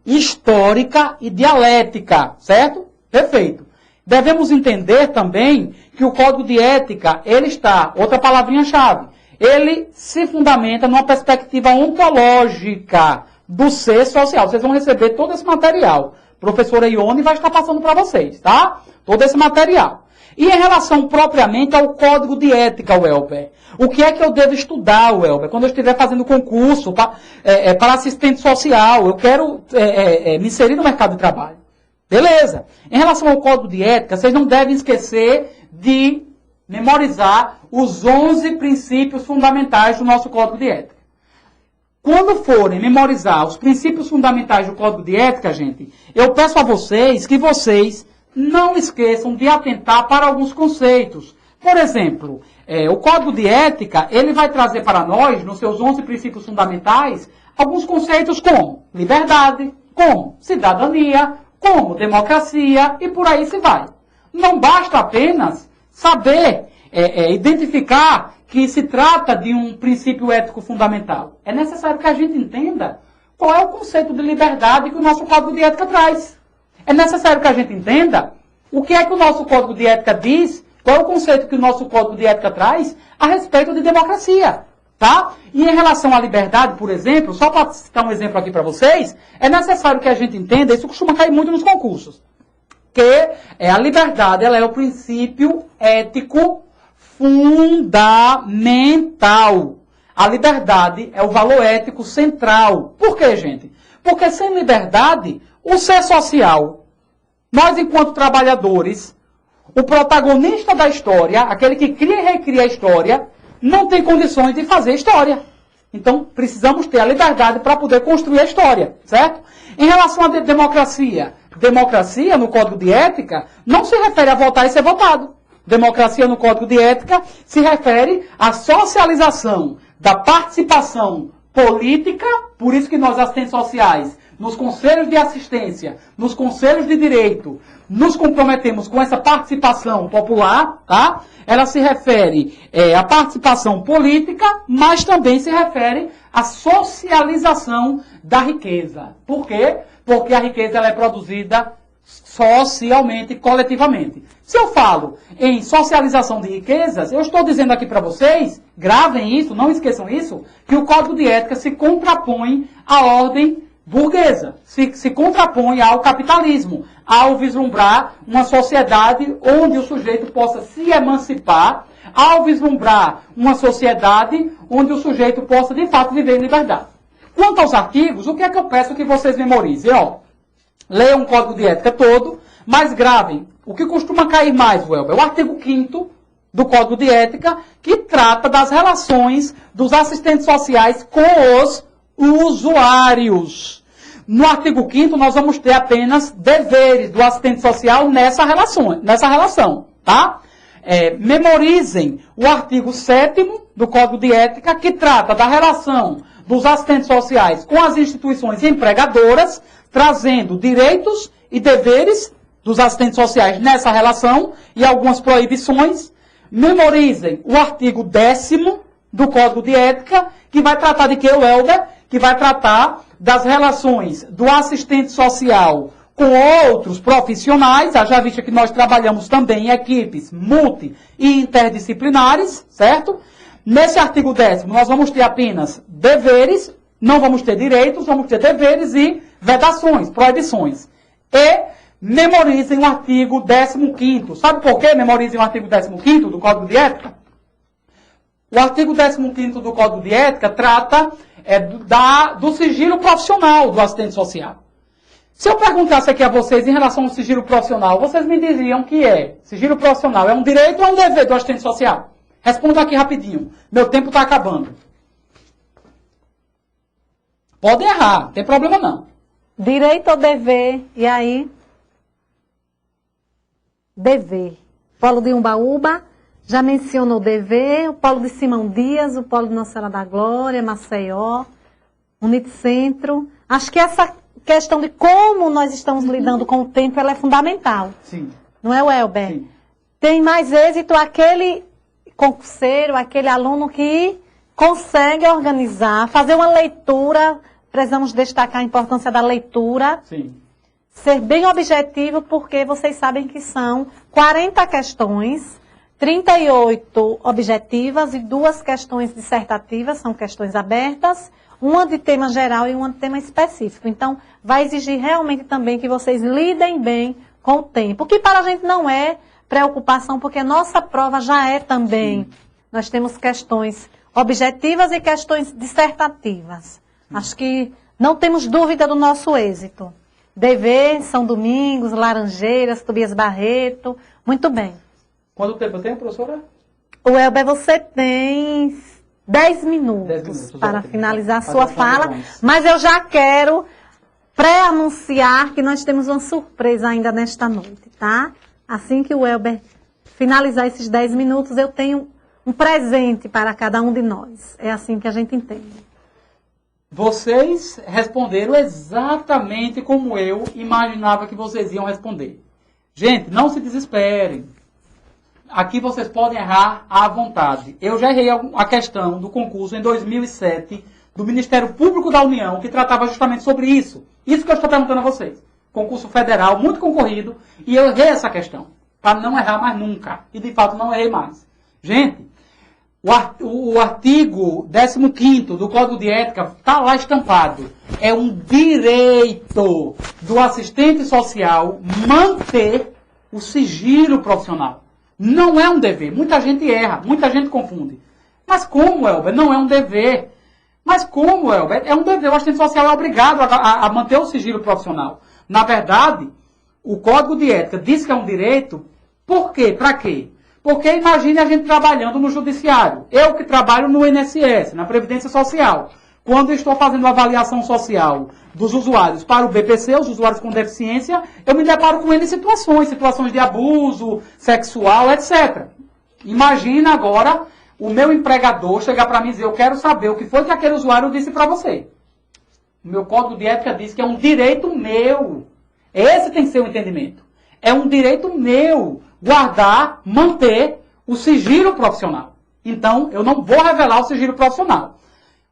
histórica e dialética, certo? Perfeito. Devemos entender também que o Código de Ética, ele está, outra palavrinha-chave, ele se fundamenta numa perspectiva ontológica do ser social. Vocês vão receber todo esse material. A professora Ione vai estar passando para vocês, tá? Todo esse material. E em relação propriamente ao Código de Ética, Welber, o que é que eu devo estudar, Welber, quando eu estiver fazendo concurso para assistente social, eu quero me inserir no mercado de trabalho. Beleza. Em relação ao Código de Ética, vocês não devem esquecer de memorizar os 11 princípios fundamentais do nosso Código de Ética. Quando forem memorizar os princípios fundamentais do Código de Ética, gente, eu peço a vocês que vocês não esqueçam de atentar para alguns conceitos. Por exemplo, o Código de Ética, ele vai trazer para nós, nos seus 11 princípios fundamentais, alguns conceitos como liberdade, como cidadania, como democracia e por aí se vai. Não basta apenas saber identificar que se trata de um princípio ético fundamental. É necessário que a gente entenda qual é o conceito de liberdade que o nosso Código de Ética traz. É necessário que a gente entenda o que é que o nosso Código de Ética diz, qual é o conceito que o nosso Código de Ética traz a respeito de democracia. Tá? E em relação à liberdade, por exemplo, só para citar um exemplo aqui para vocês, é necessário que a gente entenda, isso costuma cair muito nos concursos, que a liberdade ela é o princípio ético fundamental. A liberdade é o valor ético central. Por quê, gente? Porque sem liberdade, o ser social, nós enquanto trabalhadores, o protagonista da história, aquele que cria e recria a história, não tem condições de fazer história. Então, precisamos ter a liberdade para poder construir a história, certo? Em relação à democracia, democracia no Código de Ética não se refere a votar e ser votado. Democracia no Código de Ética se refere à socialização da participação política, por isso que nós, assistentes sociais, nos conselhos de assistência, nos conselhos de direito, nos comprometemos com essa participação popular, tá? Ela se refere à participação política, mas também se refere à socialização da riqueza. Por quê? Porque a riqueza ela é produzida socialmente, coletivamente. Se eu falo em socialização de riquezas, eu estou dizendo aqui para vocês, gravem isso, não esqueçam isso, que o Código de Ética se contrapõe à ordem burguesa, se contrapõe ao capitalismo, ao vislumbrar uma sociedade onde o sujeito possa se emancipar, ao vislumbrar uma sociedade onde o sujeito possa, de fato, viver em liberdade. Quanto aos artigos, o que é que eu peço que vocês memorizem? Leiam o Código de Ética todo, mas gravem. O que costuma cair mais, Welber? O artigo 5º do Código de Ética, que trata das relações dos assistentes sociais com os usuários. No artigo 5º, nós vamos ter apenas deveres do assistente social nessa relação, tá? Memorizem o artigo 7º do Código de Ética, que trata da relação dos assistentes sociais com as instituições empregadoras, trazendo direitos e deveres dos assistentes sociais nessa relação e algumas proibições. Memorizem o artigo 10º do Código de Ética, que vai tratar de que, Welber? Que vai tratar das relações do assistente social com outros profissionais, já visto que nós trabalhamos também em equipes multi e interdisciplinares, certo? Nesse artigo 10º, nós vamos ter apenas deveres, não vamos ter direitos, vamos ter deveres e vedações, proibições. E memorizem o artigo 15º. Sabe por que memorizem o artigo 15º do Código de Ética? O artigo 15º do Código de Ética trata do sigilo profissional do assistente social. Se eu perguntasse aqui a vocês em relação ao sigilo profissional, vocês me diriam que sigilo profissional é um direito ou é um dever do assistente social? Responda aqui rapidinho. Meu tempo está acabando. Pode errar, não tem problema não. Direito ou dever? E aí? Dever. Polo de Umbaúba já mencionou o dever, o Polo de Simão Dias, o Polo de Nossa Senhora da Glória, Maceió, Unicentro. Acho que essa questão de como nós estamos lidando com o tempo, ela é fundamental. Sim. Não é, Welber? Sim. Tem mais êxito aquele concurseiro, aquele aluno que consegue organizar, fazer uma leitura. Precisamos destacar a importância da leitura. Sim. ser bem objetivo, porque vocês sabem que são 40 questões, 38 objetivas e 2 questões dissertativas, são questões abertas, uma de tema geral e uma de tema específico. Então, vai exigir realmente também que vocês lidem bem com o tempo, que para a gente não é preocupação, porque a nossa prova já é também. Sim. Nós temos questões objetivas e questões dissertativas. Acho que não temos dúvida do nosso êxito. DV, São Domingos, Laranjeiras, Tobias Barreto. Muito bem. Quanto tempo eu tenho, professora? O Elber, você tem 10 minutos para finalizar a sua fala, mas eu já quero pré-anunciar que nós temos uma surpresa ainda nesta noite, tá? Assim que o Elber finalizar esses 10 minutos, eu tenho um presente para cada um de nós. É assim que a gente entende. Vocês responderam exatamente como eu imaginava que vocês iam responder. Gente, não se desesperem. Aqui vocês podem errar à vontade. Eu já errei a questão do concurso em 2007 do Ministério Público da União, que tratava justamente sobre isso. Isso que eu estou perguntando a vocês. Concurso federal, muito concorrido, e eu errei essa questão, para não errar mais nunca. E de fato não errei mais. Gente, o artigo 15º do Código de Ética está lá estampado. É um direito do assistente social manter o sigilo profissional. Não é um dever. Muita gente erra, muita gente confunde. Mas como, Elber? Não é um dever. Mas como, Elber? É um dever. O assistente social é obrigado a manter o sigilo profissional. Na verdade, o Código de Ética diz que é um direito. Por quê? Para quê? Porque imagine a gente trabalhando no judiciário. Eu que trabalho no INSS, na Previdência Social. Quando eu estou fazendo a avaliação social dos usuários para o BPC, os usuários com deficiência, eu me deparo com eles situações de abuso sexual, etc. Imagina agora o meu empregador chegar para mim e dizer, eu quero saber o que foi que aquele usuário disse para você. O meu Código de Ética diz que é um direito meu. Esse tem que ser o entendimento. É um direito meu guardar, manter o sigilo profissional. Então, eu não vou revelar o sigilo profissional.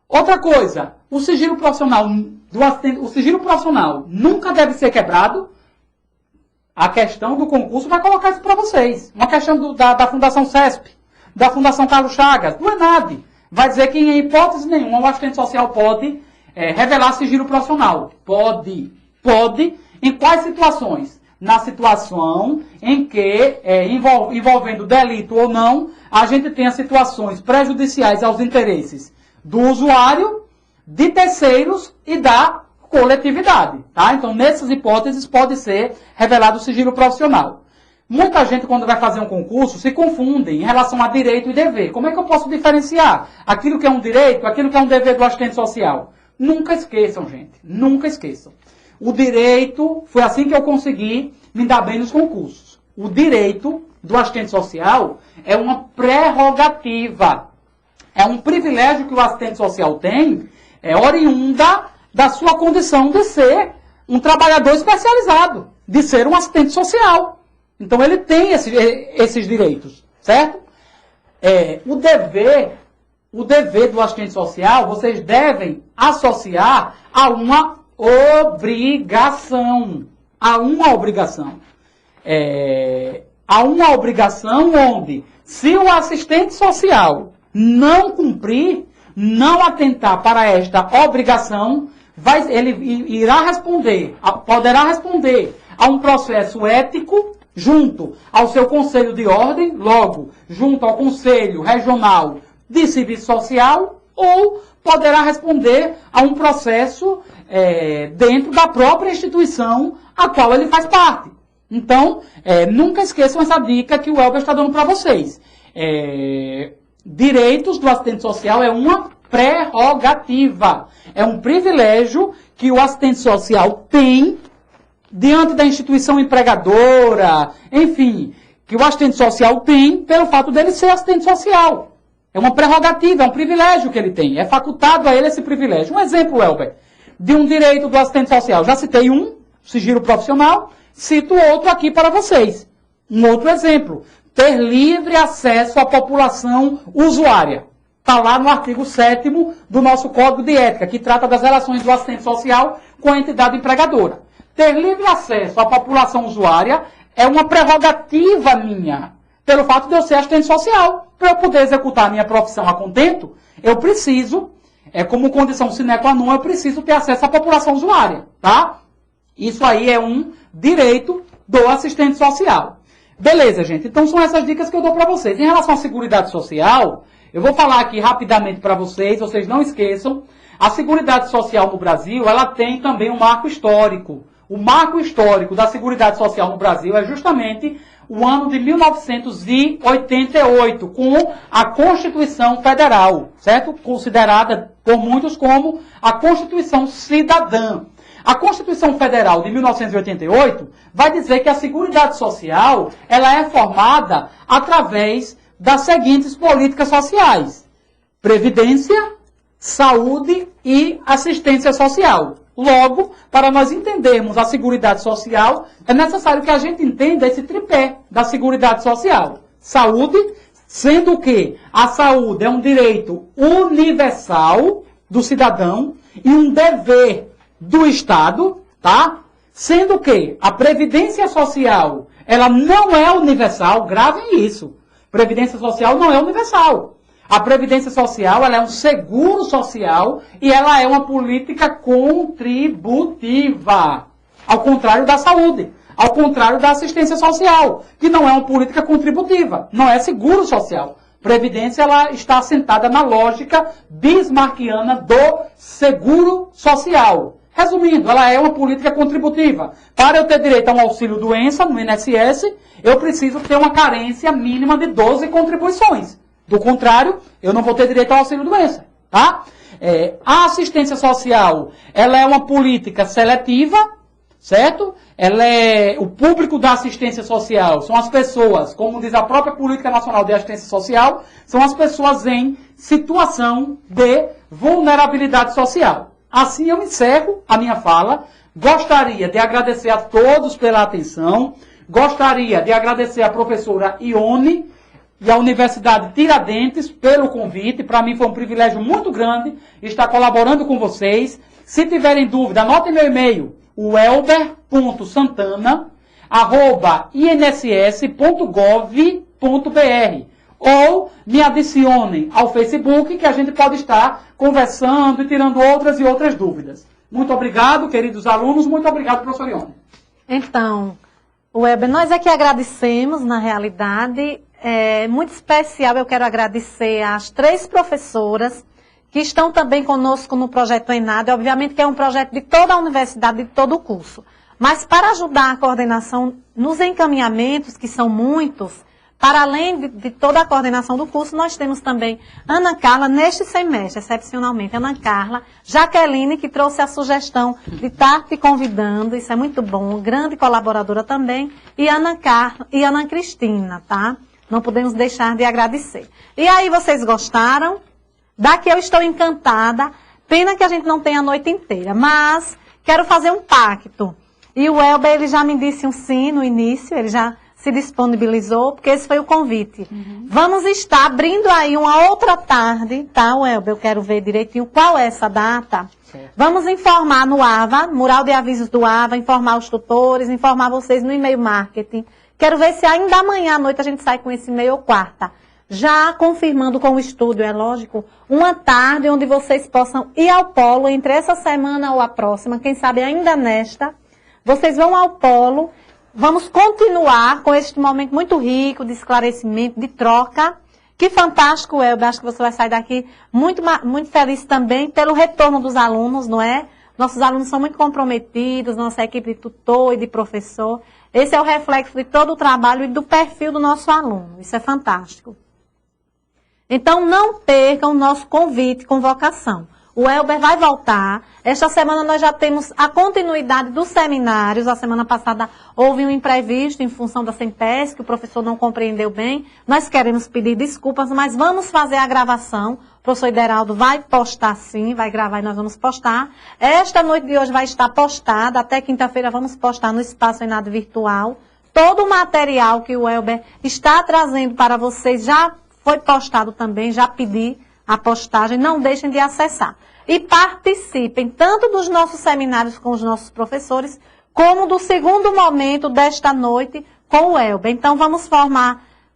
Outra coisa, o sigilo profissional nunca deve ser quebrado. A questão do concurso vai colocar isso para vocês. Uma questão da Fundação CESP, da Fundação Carlos Chagas, do ENAD. Vai dizer que em hipótese nenhuma o assistente social pode revelar sigilo profissional. Pode. Em quais situações? Na situação em que, envolvendo delito ou não, a gente tenha situações prejudiciais aos interesses do usuário, de terceiros e da coletividade. Tá? Então, nessas hipóteses, pode ser revelado o sigilo profissional. Muita gente, quando vai fazer um concurso, se confunde em relação a direito e dever. Como é que eu posso diferenciar aquilo que é um direito, aquilo que é um dever do assistente social? Nunca esqueçam, gente. Nunca esqueçam. O direito, foi assim que eu consegui me dar bem nos concursos. O direito do assistente social é uma prerrogativa. É um privilégio que o assistente social tem, oriunda da sua condição de ser um trabalhador especializado, de ser um assistente social. Então ele tem esses direitos, certo? O dever do assistente social, vocês devem associar a uma obrigação. A uma obrigação. A uma obrigação onde, se o assistente social não cumprir, não atentar para esta obrigação, ele poderá responder a um processo ético junto ao seu Conselho de Ordem, logo, junto ao Conselho Regional de Serviço Social, ou poderá responder a um processo dentro da própria instituição a qual ele faz parte. Então, nunca esqueçam essa dica que o Elber está dando para vocês. Direitos do assistente social é uma prerrogativa. É um privilégio que o assistente social tem diante da instituição empregadora, enfim, que o assistente social tem pelo fato dele ser assistente social. É uma prerrogativa, é um privilégio que ele tem. É facultado a ele esse privilégio. Um exemplo, Elber, de um direito do assistente social. Já citei um, sigilo profissional, cito outro aqui para vocês. Um outro exemplo, ter livre acesso à população usuária. Está lá no artigo 7º do nosso Código de Ética, que trata das relações do assistente social com a entidade empregadora. ter livre acesso à população usuária é uma prerrogativa minha. Pelo fato de eu ser assistente social, para eu poder executar a minha profissão a contento, eu preciso, como condição sine qua non, eu preciso ter acesso à população usuária, tá? Isso aí é um direito do assistente social. Beleza, gente. Então são essas dicas que eu dou para vocês. Em relação à Seguridade Social, eu vou falar aqui rapidamente para vocês não esqueçam, a Seguridade Social no Brasil, ela tem também um marco histórico. O marco histórico da Seguridade Social no Brasil é justamente o ano de 1988, com a Constituição Federal, certo? Considerada por muitos como a Constituição Cidadã. A Constituição Federal de 1988 vai dizer que a Seguridade Social ela é formada através das seguintes políticas sociais: Previdência, Saúde e Assistência Social. Logo, para nós entendermos a Seguridade Social, é necessário que a gente entenda esse tripé da Seguridade Social. Saúde, sendo que a saúde é um direito universal do cidadão e um dever do Estado, tá? Sendo que a Previdência Social, ela não é universal, gravem isso. Previdência Social não é universal. A Previdência Social ela é um seguro social e ela é uma política contributiva. Ao contrário da saúde, ao contrário da assistência social, que não é uma política contributiva, não é seguro social. Previdência ela está assentada na lógica bismarckiana do seguro social. Resumindo, ela é uma política contributiva. Para eu ter direito a um auxílio-doença no INSS, eu preciso ter uma carência mínima de 12 contribuições. Do contrário, eu não vou ter direito ao auxílio-doença, tá? A assistência social, ela é uma política seletiva, certo? O público da assistência social são as pessoas, como diz a própria Política Nacional de Assistência Social, são as pessoas em situação de vulnerabilidade social. Assim eu encerro a minha fala. Gostaria de agradecer a todos pela atenção. Gostaria de agradecer a professora Ione e a Universidade Tiradentes pelo convite. Para mim foi um privilégio muito grande estar colaborando com vocês. Se tiverem dúvida, anotem meu e-mail, o elber.santana@inss.gov.br ou me adicionem ao Facebook, que a gente pode estar conversando e tirando outras e outras dúvidas. Muito obrigado, queridos alunos. Muito obrigado, professor Ione. Então, Welber, nós é que agradecemos, na realidade. Muito especial, eu quero agradecer às 3 professoras que estão também conosco no projeto ENAD. Obviamente que é um projeto de toda a universidade, de todo o curso. Mas para ajudar a coordenação nos encaminhamentos, que são muitos, para além de toda a coordenação do curso, nós temos também Ana Carla, neste semestre, excepcionalmente, Ana Carla, Jaqueline, que trouxe a sugestão de estar te convidando, isso é muito bom, grande colaboradora também, e Ana Cristina, tá? Não podemos deixar de agradecer. E aí, vocês gostaram? Daqui eu estou encantada, pena que a gente não tem a noite inteira, mas quero fazer um pacto. E o Elber, ele já me disse um sim no início, ele já se disponibilizou, porque esse foi o convite. Vamos estar abrindo aí uma outra tarde, tá, Welber? Eu quero ver direitinho qual é essa data. Certo. Vamos informar no AVA, Mural de Avisos do AVA, informar os tutores, informar vocês no e-mail marketing. Quero ver se ainda amanhã à noite a gente sai com esse e-mail ou quarta. Já confirmando com o estúdio, é lógico, uma tarde onde vocês possam ir ao polo entre essa semana ou a próxima, quem sabe ainda nesta. Vocês vão ao polo. Vamos continuar com este momento muito rico de esclarecimento, de troca. Que fantástico, Welber. Acho que você vai sair daqui muito feliz também pelo retorno dos alunos, não é? Nossos alunos são muito comprometidos, nossa equipe de tutor e de professor. Esse é o reflexo de todo o trabalho e do perfil do nosso aluno. Isso é fantástico. Então, não percam o nosso convite, convocação. O Elber vai voltar. Esta semana nós já temos a continuidade dos seminários. A semana passada houve um imprevisto em função da SEMPES, que o professor não compreendeu bem. Nós queremos pedir desculpas, mas vamos fazer a gravação. O professor Ideraldo vai postar sim, vai gravar e nós vamos postar. Esta noite de hoje vai estar postada. Até quinta-feira vamos postar no Espaço ENAD Virtual. Todo o material que o Elber está trazendo para vocês já foi postado também, já pedi a postagem, não deixem de acessar. E participem tanto dos nossos seminários com os nossos professores, como do segundo momento desta noite com o Elber. Então, vamos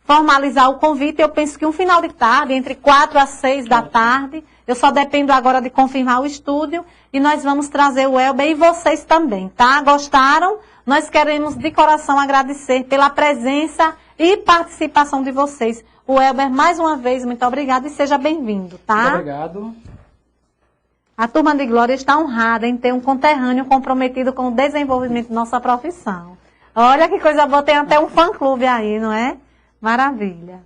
formalizar o convite. Eu penso que um final de tarde, entre 4 às 6 da tarde, eu só dependo agora de confirmar o estúdio, e nós vamos trazer o Elber e vocês também, tá? Gostaram? Nós queremos de coração agradecer pela presença e participação de vocês. O Elber, mais uma vez, muito obrigado e seja bem-vindo, tá? Muito obrigado. A Turma de Glória está honrada em ter um conterrâneo comprometido com o desenvolvimento de nossa profissão. Olha que coisa boa, tem até um fã-clube aí, não é? Maravilha.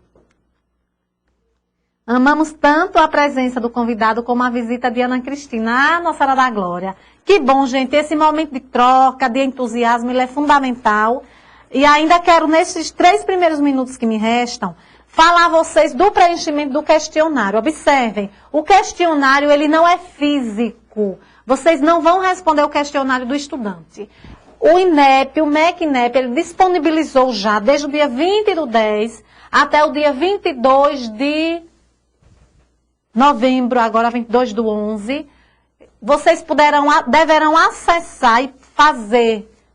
Amamos tanto a presença do convidado como a visita de Ana Cristina, Nossa Senhora da Glória. Que bom, gente, esse momento de troca, de entusiasmo, ele é fundamental. E ainda quero, nesses 3 primeiros minutos que me restam, falar a vocês do preenchimento do questionário. Observem, o questionário, ele não é físico. Vocês não vão responder o questionário do estudante. O INEP, o MEC-INEP, ele disponibilizou já, desde o dia 20/10 até o dia 22 de novembro, agora 22/11, vocês deverão acessar e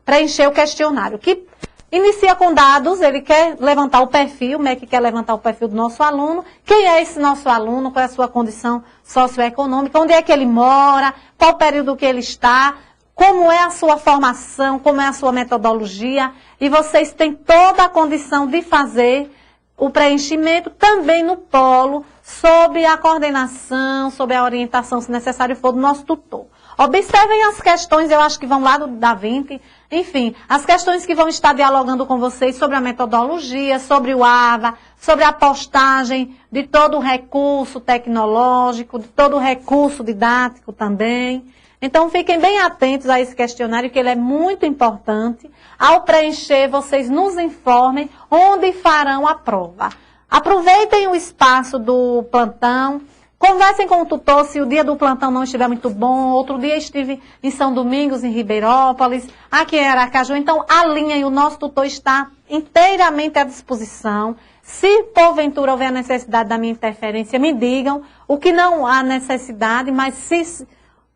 preencher o questionário, que inicia com dados. Ele quer levantar o perfil, o MEC quer levantar o perfil do nosso aluno. Quem é esse nosso aluno? Qual é a sua condição socioeconômica? Onde é que ele mora? Qual o período que ele está? Como é a sua formação? Como é a sua metodologia? E vocês têm toda a condição de fazer o preenchimento também no polo, sob a coordenação, sob a orientação, se necessário for, do nosso tutor. Observem as questões, eu acho que vão lá da 20, enfim, as questões que vão estar dialogando com vocês sobre a metodologia, sobre o AVA, sobre a postagem de todo o recurso tecnológico, de todo o recurso didático também. Então, fiquem bem atentos a esse questionário, que ele é muito importante. Ao preencher, vocês nos informem onde farão a prova. Aproveitem o espaço do plantão. Conversem com o tutor se o dia do plantão não estiver muito bom. Outro dia estive em São Domingos, em Ribeirópolis, aqui em Aracaju. Então, alinhem, o nosso tutor está inteiramente à disposição. Se porventura houver a necessidade da minha interferência, me digam. O que não há necessidade, mas se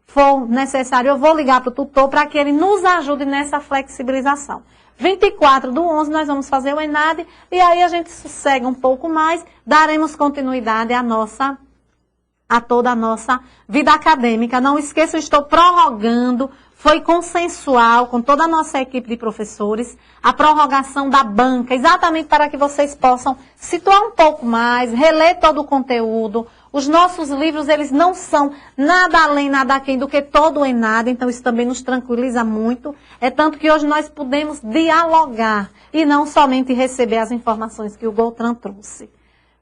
for necessário, eu vou ligar para o tutor para que ele nos ajude nessa flexibilização. 24/11 nós vamos fazer o ENAD e aí a gente sossega um pouco mais, daremos continuidade a toda a nossa vida acadêmica. Não esqueçam, estou prorrogando, foi consensual com toda a nossa equipe de professores, a prorrogação da banca, exatamente para que vocês possam situar um pouco mais, reler todo o conteúdo. Os nossos livros, eles não são nada além, nada aquém do que todo o ENAD, então isso também nos tranquiliza muito. É tanto que hoje nós podemos dialogar e não somente receber as informações que o Goltran trouxe.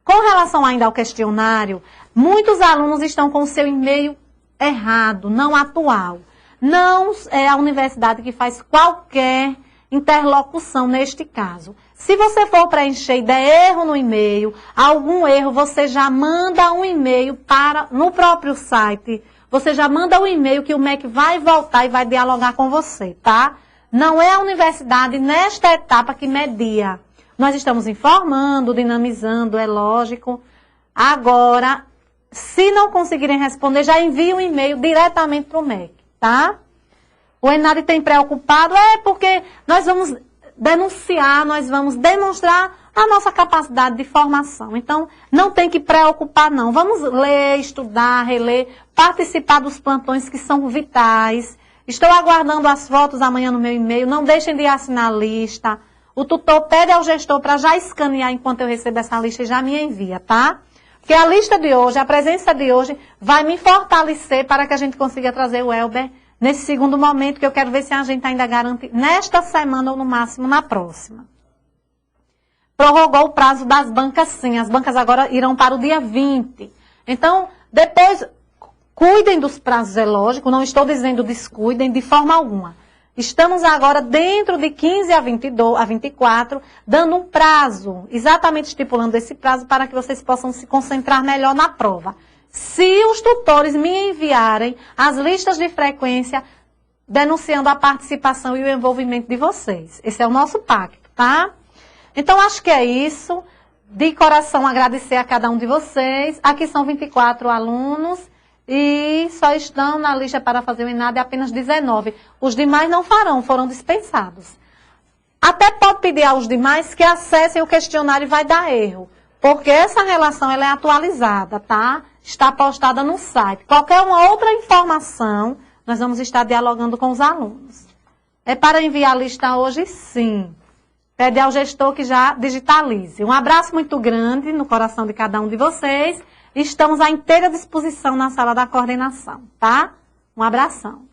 Com relação ainda ao questionário, muitos alunos estão com o seu e-mail errado, não atual. Não é a universidade que faz qualquer interlocução neste caso. Se você for preencher e der erro no e-mail, algum erro, você já manda um e-mail no próprio site. Você já manda um e-mail que o MEC vai voltar e vai dialogar com você, tá? Não é a universidade nesta etapa que media. Nós estamos informando, dinamizando, é lógico. Agora, se não conseguirem responder, já envie um e-mail diretamente para o MEC, tá? O ENAD tem preocupado, porque nós vamos denunciar, nós vamos demonstrar a nossa capacidade de formação. Então, não tem que preocupar, não. Vamos ler, estudar, reler, participar dos plantões que são vitais. Estou aguardando as fotos amanhã no meu e-mail. Não deixem de assinar a lista. O tutor pede ao gestor para já escanear enquanto eu recebo essa lista e já me envia, tá? Porque a lista de hoje, a presença de hoje, vai me fortalecer para que a gente consiga trazer o Elber nesse segundo momento, que eu quero ver se a gente ainda garante nesta semana ou no máximo na próxima. Prorrogou o prazo das bancas, sim. As bancas agora irão para o dia 20. Então, depois, cuidem dos prazos, é lógico. Não estou dizendo descuidem de forma alguma. Estamos agora dentro de 15 a 24, dando um prazo, exatamente estipulando esse prazo para que vocês possam se concentrar melhor na prova. Se os tutores me enviarem as listas de frequência denunciando a participação e o envolvimento de vocês. Esse é o nosso pacto, tá? Então, acho que é isso. De coração, agradecer a cada um de vocês. Aqui são 24 alunos. e só estão na lista para fazer o ENAD apenas 19. Os demais não farão, foram dispensados. Até pode pedir aos demais que acessem o questionário e vai dar erro, porque essa relação ela é atualizada, tá? Está postada no site. Qualquer uma outra informação, nós vamos estar dialogando com os alunos. É para enviar a lista hoje, sim. Pede ao gestor que já digitalize. Um abraço muito grande no coração de cada um de vocês. Estamos à inteira disposição na sala da coordenação, tá? Um abração.